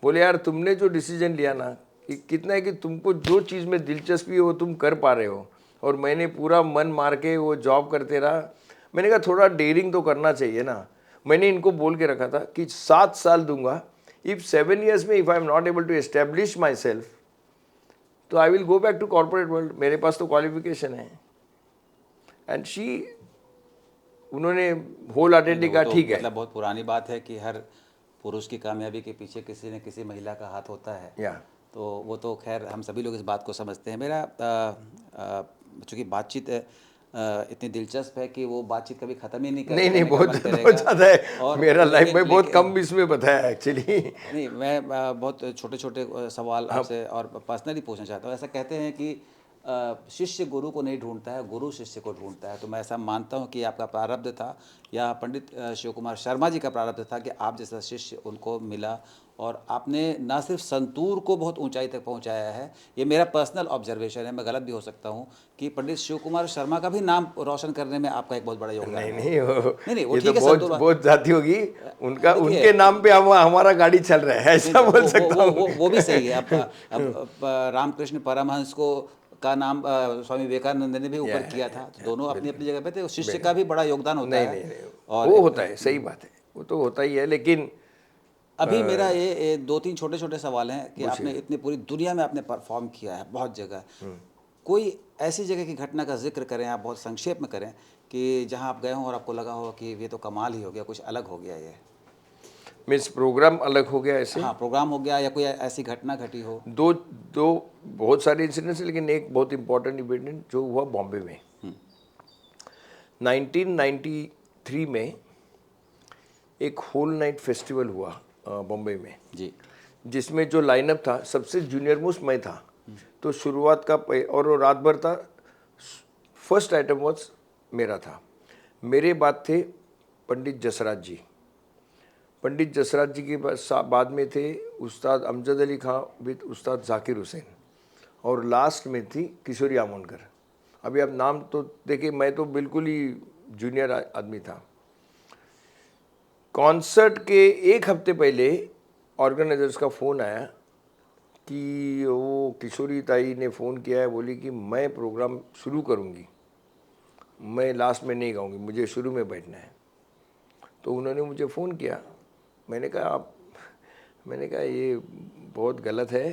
बोले यार तुमने जो डिसीजन लिया ना, कि कितना है कि तुमको जो चीज़ में दिलचस्पी है वो तुम कर पा रहे हो, और मैंने पूरा मन मार के वो जॉब करते रहा। मैंने कहा थोड़ा डेयरिंग तो करना चाहिए ना। मैंने इनको बोल के रखा था कि 7 साल दूंगा, इफ 7 years में if I am not able to establish myself तो I will go back to corporate world, मेरे पास तो क्वालिफिकेशन है। एंड शी, उन्होंने होल हार्टेडली कहा तो ठीक है। मतलब बहुत पुरानी बात है कि हर पुरुष की कामयाबी के पीछे किसी न किसी महिला का हाथ होता है। या तो वो तो खैर हम सभी लोग इस बात को समझते हैं। मेरा चूँकि बातचीत इतनी दिलचस्प है कि वो बातचीत कभी ख़त्म ही नहीं नहीं करने का बहुत मन बहुत करेगा। ज़्यादा है और मेरा लाइफ में, बहुत लेकिन कम इसमें बताया एक्चुअली। नहीं, मैं बहुत छोटे छोटे सवाल आपसे और पर्सनली पूछना चाहता हूँ। ऐसा कहते हैं कि शिष्य गुरु को नहीं ढूंढता है, गुरु शिष्य को ढूंढता है। तो मैं ऐसा मानता हूँ कि आपका प्रारब्ध था, या पंडित शिव कुमार शर्मा जी का प्रारब्ध था कि आप जैसा शिष्य उनको मिला, और आपने ना सिर्फ संतूर को बहुत ऊंचाई तक पहुंचाया है। ये मेरा पर्सनल ऑब्जर्वेशन है, मैं गलत भी हो सकता हूँ, कि पंडित शिव कुमार शर्मा का भी नाम रोशन करने में आपका एक बहुत बड़ा योगदान नहीं है। नहीं नहीं, वो ये तो ठीक है, बहुत संतूर बहुत जाती होगी उनका, देखिए, उनके नाम पे हम हमारा गाड़ी चल रहा है, ऐसा बोल सकता हूँ। वो भी सही है। अब रामकृष्ण परमहंस को का नाम स्वामी विवेकानंद ने भी ऊपर किया था। तो दोनों अपनी अपनी जगह पे थे। शिष्य का भी बड़ा योगदान होता नहीं है। नहीं नहीं, और वो होता है, सही बात है, वो तो होता ही है। लेकिन अभी मेरा ये 2-3 छोटे छोटे सवाल हैं कि आपने पूछिए। इतनी पूरी दुनिया में आपने परफॉर्म किया है बहुत जगह। कोई ऐसी जगह की घटना का जिक्र करें आप, बहुत संक्षेप में करें, कि जहां आप गए हों और आपको लगा हो कि ये तो कमाल ही हो गया, कुछ अलग हो गया ये। मीन्स प्रोग्राम अलग हो गया ऐसे। हाँ, प्रोग्राम हो गया या कोई ऐसी घटना घटी हो। दो दो बहुत सारे इंसिडेंट्स, लेकिन एक बहुत इंपॉर्टेंट इवेंट जो हुआ बॉम्बे में 1993 में, एक होल नाइट फेस्टिवल हुआ बॉम्बे में, जी। जिसमें जो लाइनअप था सबसे जूनियर मोस्ट मैं था। तो शुरुआत का और वो रात भर था। फर्स्ट आइटम वॉज मेरा था। मेरे बाद थे पंडित जसराज जी। पंडित जसराज जी के बाद में थे उस्ताद अमजद अली खां विद उस्ताद जाकिर हुसैन, और लास्ट में थी किशोरी आमोनकर। अभी आप नाम तो देखिए, मैं तो बिल्कुल ही जूनियर आदमी था। कॉन्सर्ट के एक हफ्ते पहले ऑर्गेनाइजर्स का फ़ोन आया कि वो किशोरी ताई ने फ़ोन किया है, बोली कि मैं प्रोग्राम शुरू करूँगी, मैं लास्ट में नहीं गाऊँगी, मुझे शुरू में बैठना है। तो उन्होंने मुझे फ़ोन किया। मैंने कहा ये बहुत गलत है।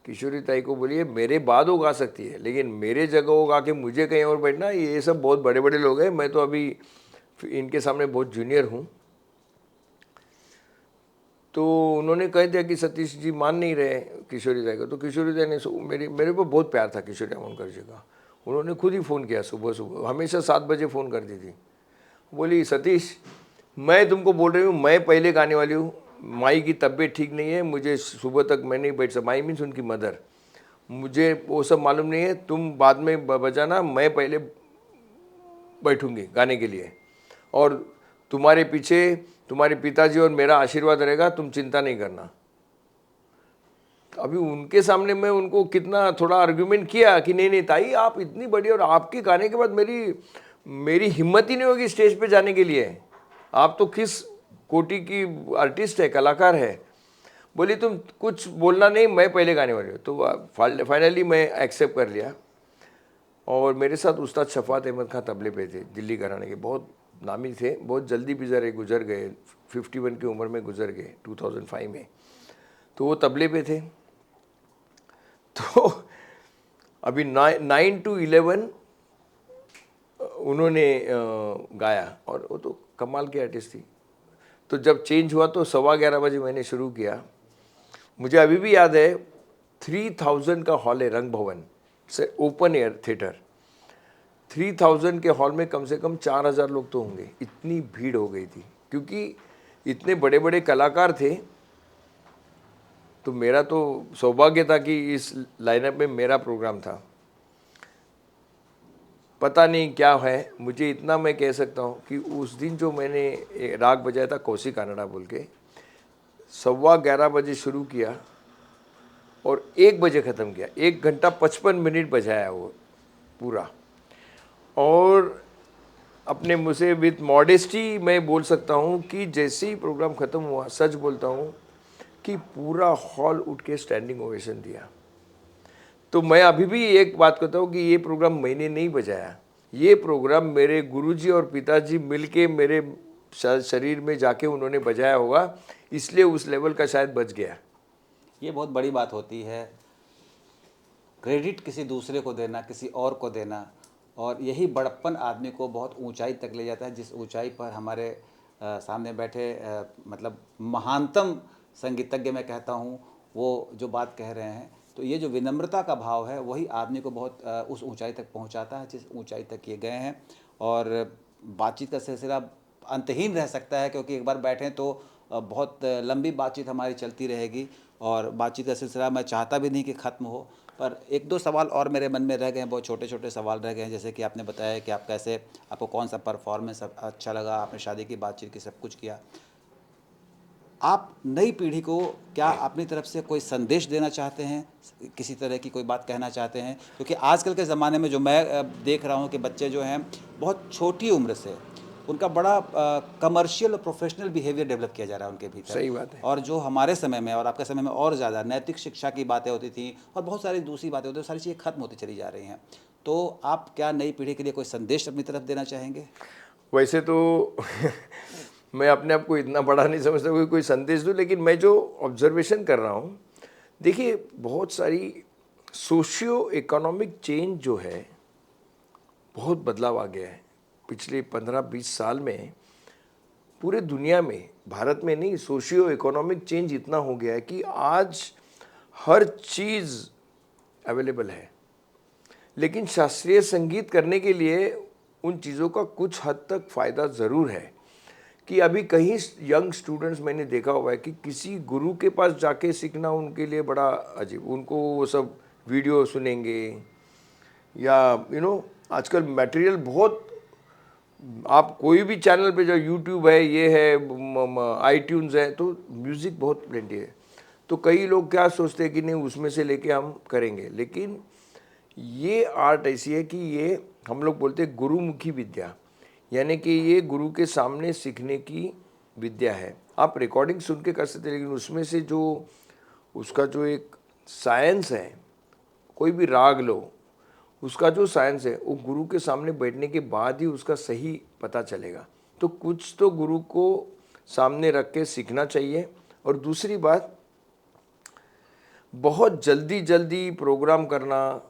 किशोरी ताई को बोलिए मेरे बाद वो गा सकती है, लेकिन मेरे जगह वो गा के मुझे कहीं और बैठना, ये सब बहुत बड़े बड़े लोग हैं, मैं तो अभी इनके सामने बहुत जूनियर हूँ। तो उन्होंने कह दिया कि सतीश जी मान नहीं रहे किशोरी ताई को। तो किशोरी ताई ने मेरे को बहुत प्यार था किशोरी आमोनकर जी का। उन्होंने खुद ही फ़ोन किया सुबह सुबह, हमेशा 7 बजे फ़ोन करती थी। बोली सतीश, मैं तुमको बोल रही हूँ, मैं पहले गाने वाली हूँ, माई की तबीयत ठीक नहीं है, मुझे सुबह तक मैं नहीं बैठ सकता। माई मीन्स उनकी मदर। मुझे वो सब मालूम नहीं है, तुम बाद में बजाना, मैं पहले बैठूंगी गाने के लिए, और तुम्हारे पीछे तुम्हारे पिताजी और मेरा आशीर्वाद रहेगा, तुम चिंता नहीं करना। अभी उनके सामने मैं उनको कितना थोड़ा आर्ग्यूमेंट किया कि नहीं नहीं ताई, आप इतनी बड़ी, और आपके गाने के बाद मेरी हिम्मत ही नहीं होगी स्टेज पे जाने के लिए, आप तो किस कोटि की आर्टिस्ट है, कलाकार है। बोली तुम कुछ बोलना नहीं, मैं पहले गाने वाली हूँ। तो फाइनली मैं एक्सेप्ट कर लिया। और मेरे साथ उस्ताद शफात अहमद खां तबले पे थे, दिल्ली घराने के बहुत नामी थे, बहुत जल्दी गुजर गए, 51 की उम्र में गुजर गए 2005 में। तो वो तबले पे थे। तो अभी 9 to 11 उन्होंने गाया, और वो तो कमाल की आर्टिस्ट थी। तो जब चेंज हुआ तो 11:15 बजे मैंने शुरू किया। मुझे अभी भी याद है, 3000 का हॉल है रंग भवन से, ओपन एयर थिएटर। 3000 के हॉल में कम से कम 4000 लोग तो होंगे, इतनी भीड़ हो गई थी, क्योंकि इतने बड़े बड़े कलाकार थे। तो मेरा तो सौभाग्य था कि इस लाइनअप में मेरा प्रोग्राम था। पता नहीं क्या है, मुझे इतना मैं कह सकता हूँ कि उस दिन जो मैंने राग बजाया था कोसी कानड़ा बोल के, 11:15 बजे शुरू किया और 1 बजे ख़त्म किया। 1 घंटा 55 मिनट बजाया वो पूरा। और अपने मुँह से विथ मॉडेस्टी मैं बोल सकता हूँ कि जैसे ही प्रोग्राम ख़त्म हुआ, सच बोलता हूँ कि पूरा हॉल उठ के स्टैंडिंग ओवेशन दिया। तो मैं अभी भी एक बात कहता हूँ कि ये प्रोग्राम मैंने नहीं बजाया, ये प्रोग्राम मेरे गुरुजी और पिताजी मिलके मेरे शरीर में जाके उन्होंने बजाया होगा, इसलिए उस लेवल का शायद बच गया। ये बहुत बड़ी बात होती है, क्रेडिट किसी दूसरे को देना, किसी और को देना, और यही बड़प्पन आदमी को बहुत ऊंचाई तक ले जाता है, जिस ऊंचाई पर हमारे सामने बैठे मतलब महानतम संगीतज्ञ मैं कहता हूँ वो जो बात कह रहे हैं। तो ये जो विनम्रता का भाव है वही आदमी को बहुत उस ऊंचाई तक पहुंचाता है जिस ऊंचाई तक ये गए हैं। और बातचीत का सिलसिला अंतहीन रह सकता है, क्योंकि एक बार बैठें तो बहुत लंबी बातचीत हमारी चलती रहेगी, और बातचीत का सिलसिला मैं चाहता भी नहीं कि ख़त्म हो। पर एक दो सवाल और मेरे मन में रह गए हैं, बहुत छोटे छोटे सवाल रह गए हैं। जैसे कि आपने बताया कि आप कैसे, आपको कौन सा परफॉर्मेंस अच्छा लगा, आपने शादी की बातचीत की, सब कुछ किया। आप नई पीढ़ी को क्या अपनी तरफ से कोई संदेश देना चाहते हैं, किसी तरह की कोई बात कहना चाहते हैं? क्योंकि आजकल के ज़माने में जो मैं देख रहा हूँ कि बच्चे जो हैं बहुत छोटी उम्र से उनका बड़ा कमर्शियल और प्रोफेशनल बिहेवियर डेवलप किया जा रहा है उनके भीतर। सही बात है। और जो हमारे समय में और आपके समय में और ज़्यादा नैतिक शिक्षा की बातें होती थी और बहुत सारी दूसरी बातें होती थी, सारी चीज़ें खत्म होती चली जा रही हैं। तो आप क्या नई पीढ़ी के लिए कोई संदेश अपनी तरफ देना चाहेंगे? वैसे तो मैं अपने आप को इतना बड़ा नहीं समझता कि कोई संदेश दूँ, लेकिन मैं जो ऑब्जर्वेशन कर रहा हूँ, देखिए बहुत सारी सोशियो इकोनॉमिक चेंज जो है बहुत बदलाव आ गया है पिछले 15-20 साल में। पूरे दुनिया में, भारत में नहीं, सोशियो इकोनॉमिक चेंज इतना हो गया है कि आज हर चीज़ अवेलेबल है, लेकिन शास्त्रीय संगीत करने के लिए उन चीज़ों का कुछ हद तक फ़ायदा ज़रूर है। कि अभी कहीं यंग स्टूडेंट्स मैंने देखा हुआ है कि किसी गुरु के पास जाके सीखना उनके लिए बड़ा अजीब, उनको वो सब वीडियो सुनेंगे या आजकल मटेरियल बहुत, आप कोई भी चैनल पे जो यूट्यूब है, ये है, आईट्यून्स है, तो म्यूज़िक बहुत प्लेंटी है। तो कई लोग क्या सोचते हैं कि नहीं उसमें से लेके हम करेंगे, लेकिन ये आर्ट ऐसी है कि ये हम लोग बोलते हैं गुरुमुखी विद्या, यानी कि ये गुरु के सामने सीखने की विद्या है। आप रिकॉर्डिंग सुन के कर सकते हैं, लेकिन उसमें से जो उसका जो एक साइंस है, कोई भी राग लो, उसका जो साइंस है वो गुरु के सामने बैठने के बाद ही उसका सही पता चलेगा। तो कुछ तो गुरु को सामने रख के सीखना चाहिए। और दूसरी बात, बहुत जल्दी जल्दी प्रोग्राम करना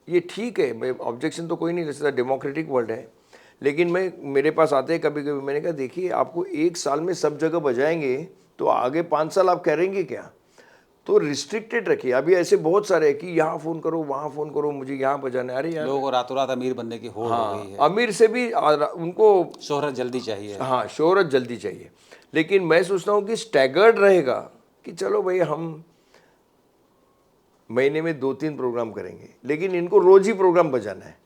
ये ठीक है, मैं ऑब्जेक्शन तो कोई नहीं ले सकता, डेमोक्रेटिक वर्ल्ड है। लेकिन मेरे पास आते हैं कभी कभी, मैंने कहा देखिए आपको 1 साल में सब जगह बजाएंगे तो आगे 5 साल आप करेंगे क्या? तो रिस्ट्रिक्टेड रखिए। अभी ऐसे बहुत सारे हैं कि यहाँ फ़ोन करो, वहाँ फ़ोन करो, मुझे यहाँ बजाना है। अरे यार, लोगों को रातों रात अमीर बनने की होड़ हो गई है। अमीर से भी उनको शोहरत जल्दी चाहिए। हाँ, शोहरत जल्दी चाहिए। लेकिन मैं सोचता हूँ कि स्टैगर्ड रहेगा कि चलो भाई हम महीने में 2-3 प्रोग्राम करेंगे, लेकिन इनको रोज़ ही प्रोग्राम बजाना है।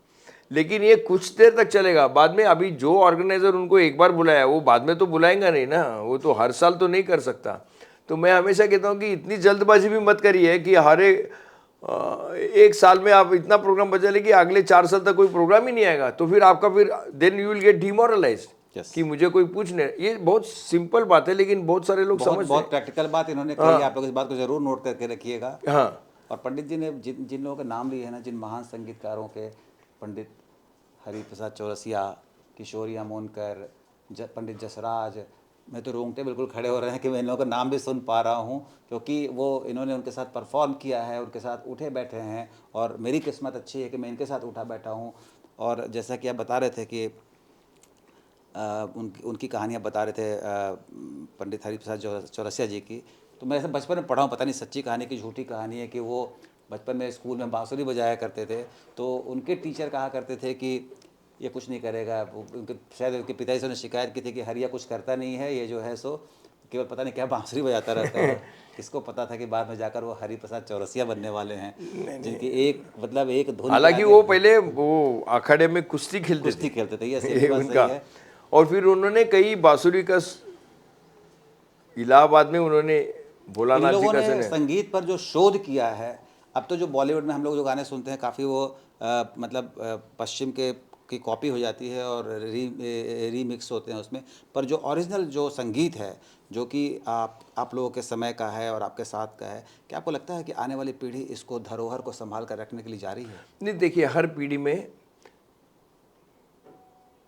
लेकिन ये कुछ देर तक चलेगा, बाद में अभी जो ऑर्गेनाइज़र उनको एक बार बुलाया वो बाद में तो बुलाएंगा नहीं ना, वो तो हर साल तो नहीं कर सकता। तो मैं हमेशा कहता हूँ कि इतनी जल्दबाजी भी मत करिए कि हर एक साल में आप इतना प्रोग्राम बजा ले कि अगले 4 साल तक कोई प्रोग्राम ही नहीं आएगा। तो फिर आपका देन यू विल गेट डिमोरलाइज्ड कि मुझे कोई पूछने। ये बहुत सिंपल बात है, लेकिन बहुत सारे लोग बहुत प्रैक्टिकल बात इन्होंने कही। आप लोग इस बात को जरूर नोट करके रखिएगा। हाँ, और पंडित जी ने जिन लोगों के नाम लिए हैं ना, जिन महान संगीतकारों के, पंडित हरिप्रसाद चौरसिया, किशोरी अमोनकर, पंडित जसराज, मैं तो रोंगटे बिल्कुल खड़े हो रहे हैं कि मैं इन लोगों का नाम भी सुन पा रहा हूँ, क्योंकि वो इन्होंने उनके साथ परफॉर्म किया है, उनके साथ उठे बैठे हैं, और मेरी किस्मत अच्छी है कि मैं इनके साथ उठा बैठा हूँ। और जैसा कि आप बता रहे थे कि उनकी कहानियाँ बता रहे थे पंडित हरिप्रसाद चौरसिया जी की, तो मैं ऐसे बचपन में पढ़ा हूँ, पता नहीं सच्ची कहानी की झूठी कहानी है, कि वो बचपन में स्कूल में बांसुरी बजाया करते थे। तो उनके टीचर कहा करते थे कि ये कुछ नहीं करेगा। उनके शायद उनके पिताजी से उन्हें शिकायत की थी कि हरिया कुछ करता नहीं है, ये जो है सो केवल पता नहीं क्या बांसुरी बजाता रहता है। किसको पता था कि बाद में जाकर वो हरिप्रसाद चौरसिया बनने वाले हैं, जिनकी एक धुन, हालांकि वो पहले वो अखाड़े में कुश्ती खेलते थे, ये सही बात सही है। और फिर उन्होंने कई बांसुरी का इलाहाबाद में उन्होंने भोलानाथ जी का संगीत पर जो शोध किया है। अब तो जो बॉलीवुड में हम लोग जो गाने सुनते हैं काफ़ी वो मतलब पश्चिम के की कॉपी हो जाती है और रीमिक्स होते हैं उसमें, पर जो ओरिजिनल जो संगीत है जो कि आप लोगों के समय का है और आपके साथ का है, क्या आपको लगता है कि आने वाली पीढ़ी इसको धरोहर को संभाल कर रखने के लिए जा रही है? नहीं, देखिए, हर पीढ़ी में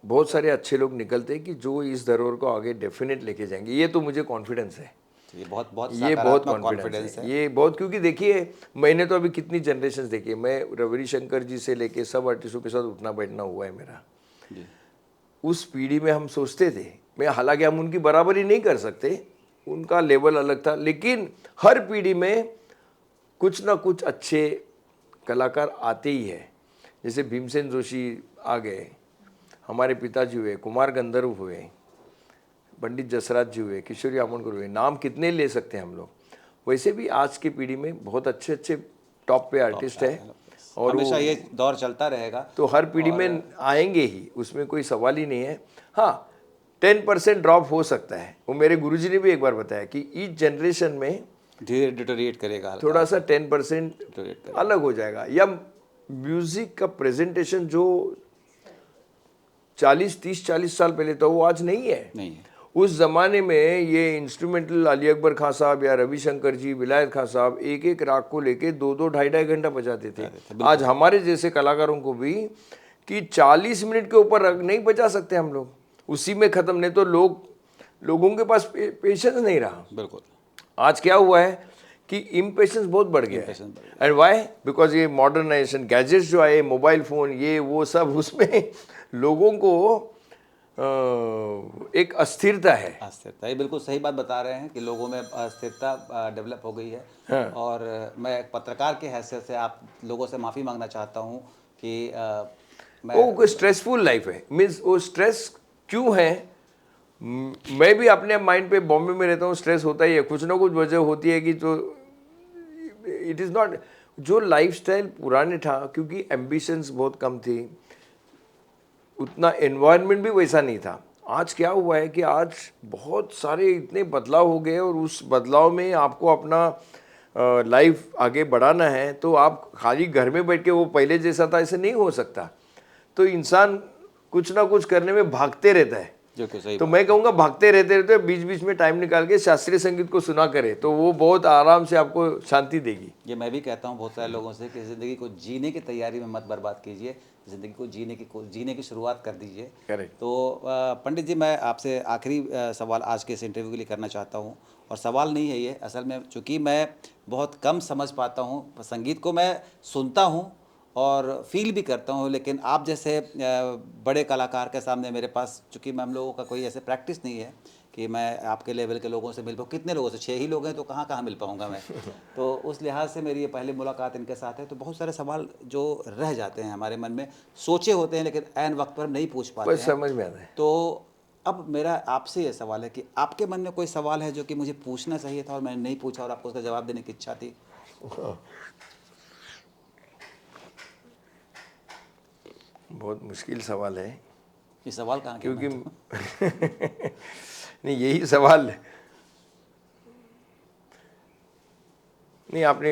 बहुत सारे अच्छे लोग निकलते हैं कि जो इस धरोहर को आगे डेफिनेट लेके जाएंगे, ये तो मुझे कॉन्फिडेंस है। तो ये बहुत बहुत ये बहुत सकारात्मक कॉन्फिडेंस कॉन्फिडेंस है, है। ये बहुत, क्योंकि देखिए मैंने तो अभी कितनी जनरेशन देखी है। मैं रविशंकर जी से लेके सब आर्टिस्टों के साथ उठना बैठना हुआ है मेरा। जी। उस पीढ़ी में हम सोचते थे, मैं हालांकि हम उनकी बराबरी नहीं कर सकते, उनका लेवल अलग था, लेकिन हर पीढ़ी में कुछ ना कुछ अच्छे कलाकार आते ही है। जैसे भीमसेन जोशी आ गए, हमारे पिताजी हुए, कुमार गंधर्व हुए, पंडित जसराज जी हुए, किशोरी आमोणकर हुए, नाम कितने ले सकते हैं हम लोग। वैसे भी आज की पीढ़ी में बहुत अच्छे अच्छे टॉप पे आर्टिस्ट है, और हमेशा वो ये दौर चलता रहेगा। तो हर पीढ़ी में आएंगे ही, उसमें कोई सवाल ही नहीं है। हाँ, 10% ड्रॉप हो सकता है, वो मेरे गुरुजी ने भी एक बार बताया कि ईच जनरेशन में धीरे डिटोरिएट करेगा, हल्का थोड़ा सा 10% डिटोरिएट करेगा। अलग हो जाएगा, या म्यूजिक का प्रेजेंटेशन जो 40 साल पहले था वो आज नहीं है। नहीं है। उस ज़माने में ये इंस्ट्रूमेंटल अली अकबर खान साहब या रविशंकर जी, विलायत खान साहब एक एक राग को लेके 2-2 ढाई-ढाई घंटा बजाते थे। आज हमारे जैसे कलाकारों को भी कि 40 मिनट के ऊपर राग नहीं बजा सकते हम लोग, उसी में ख़त्म। नहीं तो लोगों के पास पेशेंस नहीं रहा। बिल्कुल। आज क्या हुआ है कि इम्पेशेंस बहुत बढ़ गया है। And why? बिकॉज ये मॉडर्नाइजेशन, गैजेट्स जो आए, मोबाइल फ़ोन, ये वो सब, उसमें लोगों को एक अस्थिरता है। अस्थिरता, ये बिल्कुल सही बात बता रहे हैं कि लोगों में अस्थिरता डेवलप हो गई है। हाँ। और मैं एक पत्रकार के हैसियत से आप लोगों से माफ़ी मांगना चाहता हूँ कि वो स्ट्रेसफुल लाइफ है। मीन्स वो स्ट्रेस क्यों है? मैं भी अपने माइंड पे बॉम्बे में रहता हूँ, स्ट्रेस होता ही है, कुछ ना कुछ वजह होती है कि जो इट इज़ नॉट जो लाइफस्टाइल पुराने था, क्योंकि एम्बिशंस बहुत कम थी, उतना एनवायरनमेंट भी वैसा नहीं था। आज क्या हुआ है कि आज बहुत सारे इतने बदलाव हो गए, और उस बदलाव में आपको अपना लाइफ आगे बढ़ाना है, तो आप खाली घर में बैठ के वो पहले जैसा था ऐसे नहीं हो सकता। तो इंसान कुछ ना कुछ करने में भागते रहता है। जो कि सही तो मैं कहूँगा भागते रहते रहते बीच बीच में टाइम निकाल के शास्त्रीय संगीत को सुना करे, तो वो बहुत आराम से आपको शांति देगी। ये मैं भी कहता हूँ बहुत सारे लोगों से कि ज़िंदगी को जीने की तैयारी में मत बर्बाद कीजिए, ज़िंदगी को जीने की शुरुआत कर दीजिए। करेक्ट। तो पंडित जी, मैं आपसे आखिरी सवाल आज के इस इंटरव्यू के लिए करना चाहता हूँ, और सवाल नहीं है ये, असल में चूँकि मैं बहुत कम समझ पाता हूँ संगीत को, मैं सुनता हूँ और फील भी करता हूँ, लेकिन आप जैसे बड़े कलाकार के सामने मेरे पास, चूँकि हम लोगों का कोई ऐसे प्रैक्टिस नहीं है कि मैं आपके लेवल के लोगों से मिल पाऊँ। कितने लोगों से, 6 ही लोग हैं, तो कहाँ कहाँ मिल पाऊँगा मैं। तो उस लिहाज से मेरी ये पहली मुलाकात इनके साथ है, तो बहुत सारे सवाल जो रह जाते हैं हमारे मन में, सोचे होते हैं लेकिन ऐन वक्त पर नहीं पूछ पाते बस हैं। समझ में आता है। तो अब मेरा आपसे ये सवाल है कि आपके मन में कोई सवाल है जो कि मुझे पूछना चाहिए था और मैंने नहीं पूछा और आपको उसका जवाब देने की इच्छा थी? बहुत मुश्किल सवाल है, ये सवाल कहाँ के क्योंकि मैं तो- नहीं, यही सवाल नहीं, आपने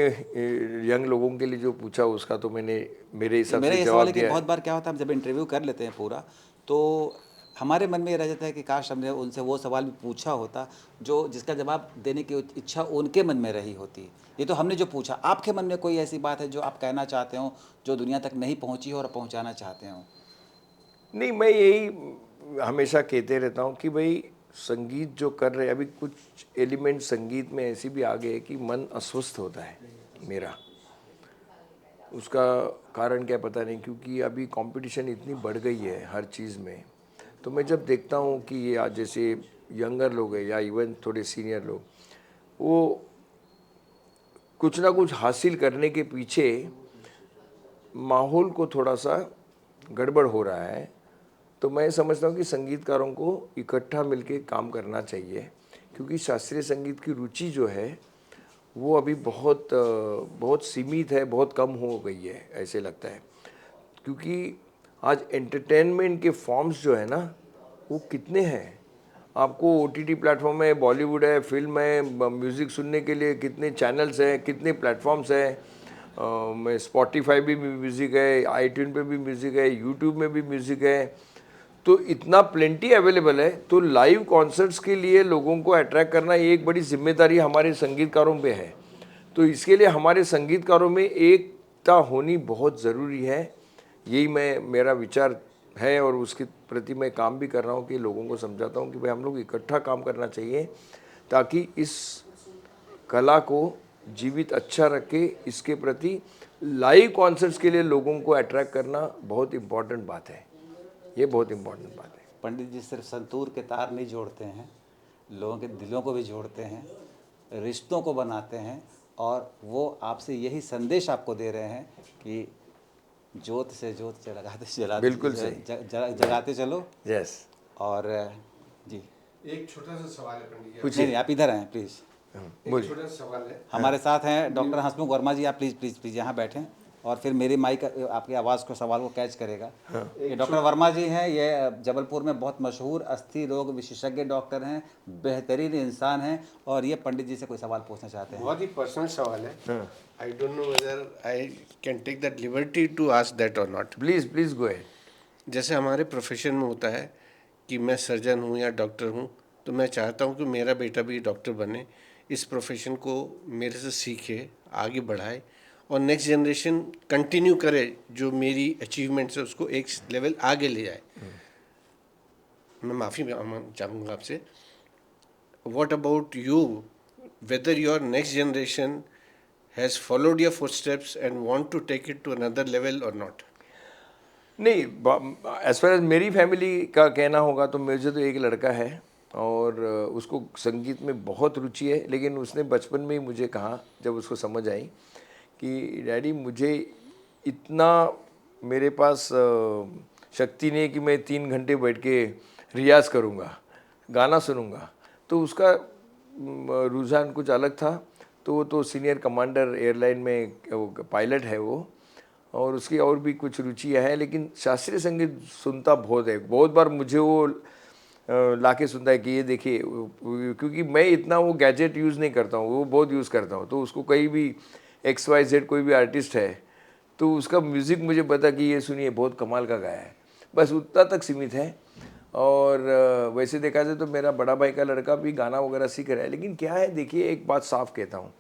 यंग लोगों के लिए जो पूछा उसका तो मैंने मेरे हिसाब मेरा से ये सवाल जवाब है कि दिया है। बहुत बार क्या होता है, हम जब इंटरव्यू कर लेते हैं पूरा, तो हमारे मन में ये रह जाता है कि काश हमने उनसे वो सवाल भी पूछा होता जो जिसका जवाब देने की इच्छा उनके मन में रही होती। ये तो हमने जो पूछा, आपके मन में कोई ऐसी बात है जो आप कहना चाहते हो, जो दुनिया तक नहीं पहुंची हो और पहुंचाना चाहते हो? नहीं, मैं यही हमेशा कहते रहता हूँ कि भाई संगीत जो कर रहे, अभी कुछ एलिमेंट संगीत में ऐसी भी आ गए कि मन अस्वस्थ होता है मेरा। उसका कारण क्या पता नहीं, क्योंकि अभी कंपटीशन इतनी बढ़ गई है हर चीज़ में। तो मैं जब देखता हूँ कि ये आज जैसे यंगर लोग हैं या इवन थोड़े सीनियर लोग, वो कुछ ना कुछ हासिल करने के पीछे माहौल को थोड़ा सा गड़बड़ हो रहा है। तो मैं समझता हूँ कि संगीतकारों को इकट्ठा मिलके काम करना चाहिए, क्योंकि शास्त्रीय संगीत की रुचि जो है वो अभी बहुत सीमित है, बहुत कम हो गई है ऐसे लगता है। क्योंकि आज एंटरटेनमेंट के फॉर्म्स जो है ना वो कितने हैं। आपको ओटीटी प्लेटफॉर्म है, बॉलीवुड है, फिल्म है, म्यूज़िक सुनने के लिए कितने चैनल्स हैं, कितने प्लेटफॉर्म्स हैं। मैं स्पॉटिफाई भी म्यूज़िक है, आईट्यून पे भी म्यूज़िक है, यूट्यूब में भी म्यूज़िक है, तो इतना प्लेंटी अवेलेबल है। तो लाइव कॉन्सर्ट्स के लिए लोगों को अट्रैक्ट करना ये एक बड़ी जिम्मेदारी हमारे संगीतकारों पे है। तो इसके लिए हमारे संगीतकारों में एकता होनी बहुत ज़रूरी है। यही मेरा विचार है और उसके प्रति मैं काम भी कर रहा हूँ कि लोगों को समझाता हूँ कि भाई हम लोग इकट्ठा काम करना चाहिए ताकि इस कला को जीवित अच्छा रखे। इसके प्रति लाइव कॉन्सर्ट्स के लिए लोगों को अट्रैक्ट करना बहुत इम्पॉर्टेंट बात है। ये बहुत इम्पॉर्टेंट बात है। पंडित जी सिर्फ संतूर के तार नहीं जोड़ते हैं, लोगों के दिलों को भी जोड़ते हैं, रिश्तों को बनाते हैं, और वो आपसे यही संदेश आपको दे रहे हैं कि जोत से जोत जगाते जलाते बिल्कुल सही। जगाते चलो। यस। और जी एक छोटा सा सवाल है पंडित जी। नहीं नहीं, आप इधर आएँ प्लीज़। एक छोटा सा सवाल है। हमारे साथ हैं डॉक्टर हंसमुख वर्मा जी, आप प्लीज़ प्लीज़ प्लीज़ यहाँ बैठें, और फिर मेरी माइक आपकी आवाज़ को, सवाल को कैच करेगा। ये डॉक्टर वर्मा जी हैं, ये जबलपुर में बहुत मशहूर अस्थि रोग विशेषज्ञ डॉक्टर हैं, बेहतरीन इंसान हैं, और ये पंडित जी से कोई सवाल पूछना चाहते हैं। बहुत ही पर्सनल सवाल है। I don't know whether I can take that liberty to ask that और not. Please please go ahead. जैसे हमारे प्रोफेशन में होता है कि मैं सर्जन हूँ या डॉक्टर हूँ, तो मैं चाहता हूँ कि मेरा बेटा भी डॉक्टर बने, इस प्रोफेशन को मेरे से सीखे, आगे बढ़ाए और नेक्स्ट जनरेशन कंटिन्यू करे, जो मेरी अचीवमेंट्स है उसको एक लेवल आगे ले जाए। मैं माफ़ी चाहूँगा आपसे। What about you? Whether your next generation has followed your footsteps and want to take it to another level or not? नहीं, एज फार एज मेरी फैमिली का कहना होगा तो मुझे तो एक लड़का है और उसको संगीत में बहुत रुचि है, लेकिन उसने बचपन में ही मुझे कहा, जब उसको समझ आई कि डैडी मुझे इतना मेरे पास शक्ति नहीं है कि मैं 3 घंटे बैठ के रियाज़ करूँगा, गाना सुनूँगा। तो उसका रुझान कुछ अलग था। तो वो तो सीनियर कमांडर एयरलाइन में पायलट है वो, और उसकी और भी कुछ रुचियाँ हैं, लेकिन शास्त्रीय संगीत सुनता बहुत है। बहुत बार मुझे वो लाके सुनता है कि ये देखिए, क्योंकि मैं इतना वो गैजेट यूज़ नहीं करता हूँ, वो बहुत यूज़ करता हूँ। तो उसको कहीं भी XYZ कोई भी आर्टिस्ट है तो उसका म्यूज़िक मुझे पता कि ये सुनिए बहुत कमाल का गाया है, बस उतना तक सीमित है। और वैसे देखा जाए तो मेरा बड़ा भाई का लड़का भी गाना वगैरह सीख रहा है। लेकिन क्या है, देखिए एक बात साफ कहता हूँ,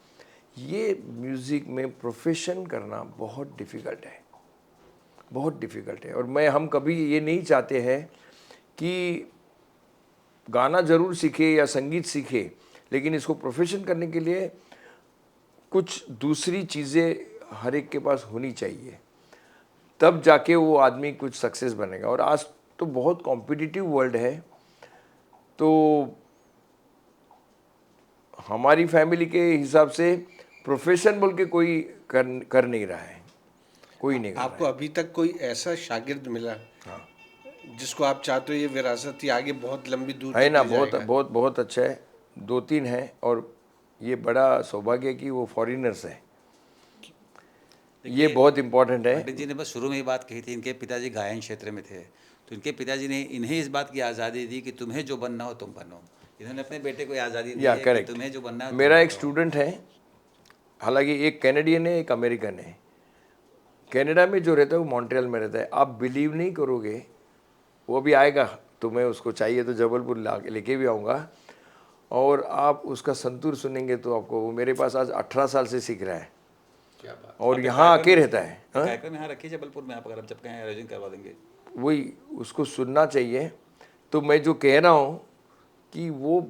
ये म्यूज़िक में प्रोफेशन करना बहुत डिफ़िकल्ट है, बहुत डिफ़िकल्ट है। और हम कभी ये नहीं चाहते हैं कि गाना ज़रूर सीखे या संगीत सीखे, लेकिन इसको प्रोफेशन करने के लिए कुछ दूसरी चीज़ें हर एक के पास होनी चाहिए, तब जाके वो आदमी कुछ सक्सेस बनेगा। और आज तो बहुत कॉम्पिटिटिव वर्ल्ड है, तो हमारी फैमिली के हिसाब से प्रोफेशन बोल के कोई कर नहीं रहा है, कोई नहीं कर आपको रहा है। अभी तक कोई ऐसा शागिर्द मिला जिसको आप चाहते हो ये विरासत ही आगे बहुत लंबी दूर है तक ना, ले बहुत जाएगा? बहुत बहुत अच्छा है। 2-3 हैं, और ये बड़ा सौभाग्य है कि वो फॉरेनर्स हैं। ये बहुत इम्पोर्टेंट है। पंडित जी ने बस शुरू में ही बात कही थी, इनके पिताजी गायन क्षेत्र में थे, तो इनके पिताजी ने इन्हें इस बात की आज़ादी दी कि तुम्हें जो बनना हो तुम बनो। इन्होंने अपने बेटे को आज़ादी दी या है कि करेक्ट। तुम्हें जो बनना है तुम मेरा एक बनो। स्टूडेंट है, हालांकि एक कैनेडियन है, एक अमेरिकन है। कनाडा में जो रहता है वो मॉन्ट्रियल में रहता है। आप बिलीव नहीं करोगे, वो भी आएगा, तुम्हें उसको चाहिए तो जबलपुर लेके भी आऊँगा, और आप उसका संतूर सुनेंगे तो आपको, वो मेरे पास आज 18 साल से सीख रहा है क्या बात। और यहाँ आके रहता है। हाँ? कार्यक्रम यहाँ रखिए जबलपुर में, आप अगर जब कहें आयोजन करवा देंगे। वही उसको सुनना चाहिए। तो मैं जो कह रहा हूँ कि वो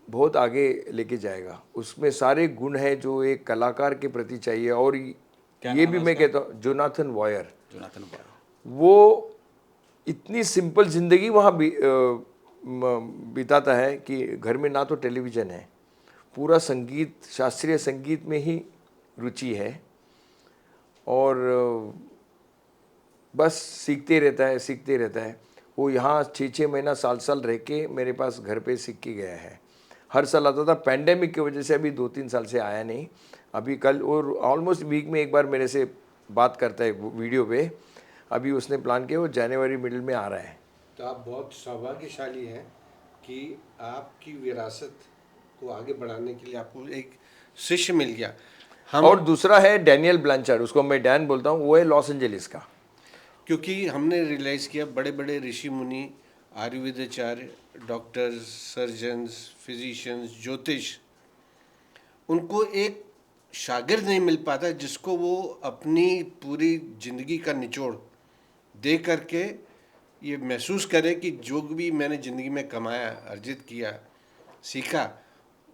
बहुत आगे लेके जाएगा, उसमें सारे गुण हैं जो एक कलाकार के प्रति चाहिए। और ये भी मैं कहता हूँ, जोनाथन वॉयर, जोनाथन बॉय, वो इतनी सिंपल ज़िंदगी वहाँ बिताता है कि घर में ना तो टेलीविज़न है, पूरा संगीत, शास्त्रीय संगीत में ही रुचि है, और बस सीखते रहता है, सीखते रहता है। वो यहाँ 6-6 महीना, साल रह के मेरे पास घर पे सीख के गया है। हर साल आता था, पैंडेमिक की वजह से अभी 2-3 साल से आया नहीं। अभी कल, और ऑलमोस्ट वीक में एक बार मेरे से बात करता है वीडियो पे। अभी उसने प्लान किया, वो जनवरी मिडिल में आ रहा है। तो आप बहुत सौभाग्यशाली हैं कि आपकी विरासत को आगे बढ़ाने के लिए आपको एक शिष्य मिल गया। और दूसरा है डैनियल ब्लांचार्ड, उसको मैं डैन बोलता हूँ, वो है लॉस एंजलिस का। क्योंकि हमने रियलाइज़ किया बड़े बड़े ऋषि मुनि, आयुर्वेदाचार्य, डॉक्टर्स, सर्जन्स, फिजिशियंस, ज्योतिष, उनको एक शागिर्द नहीं मिल पाता जिसको वो अपनी पूरी ज़िंदगी का निचोड़ दे करके ये महसूस करे कि जो भी मैंने ज़िंदगी में कमाया, अर्जित किया, सीखा,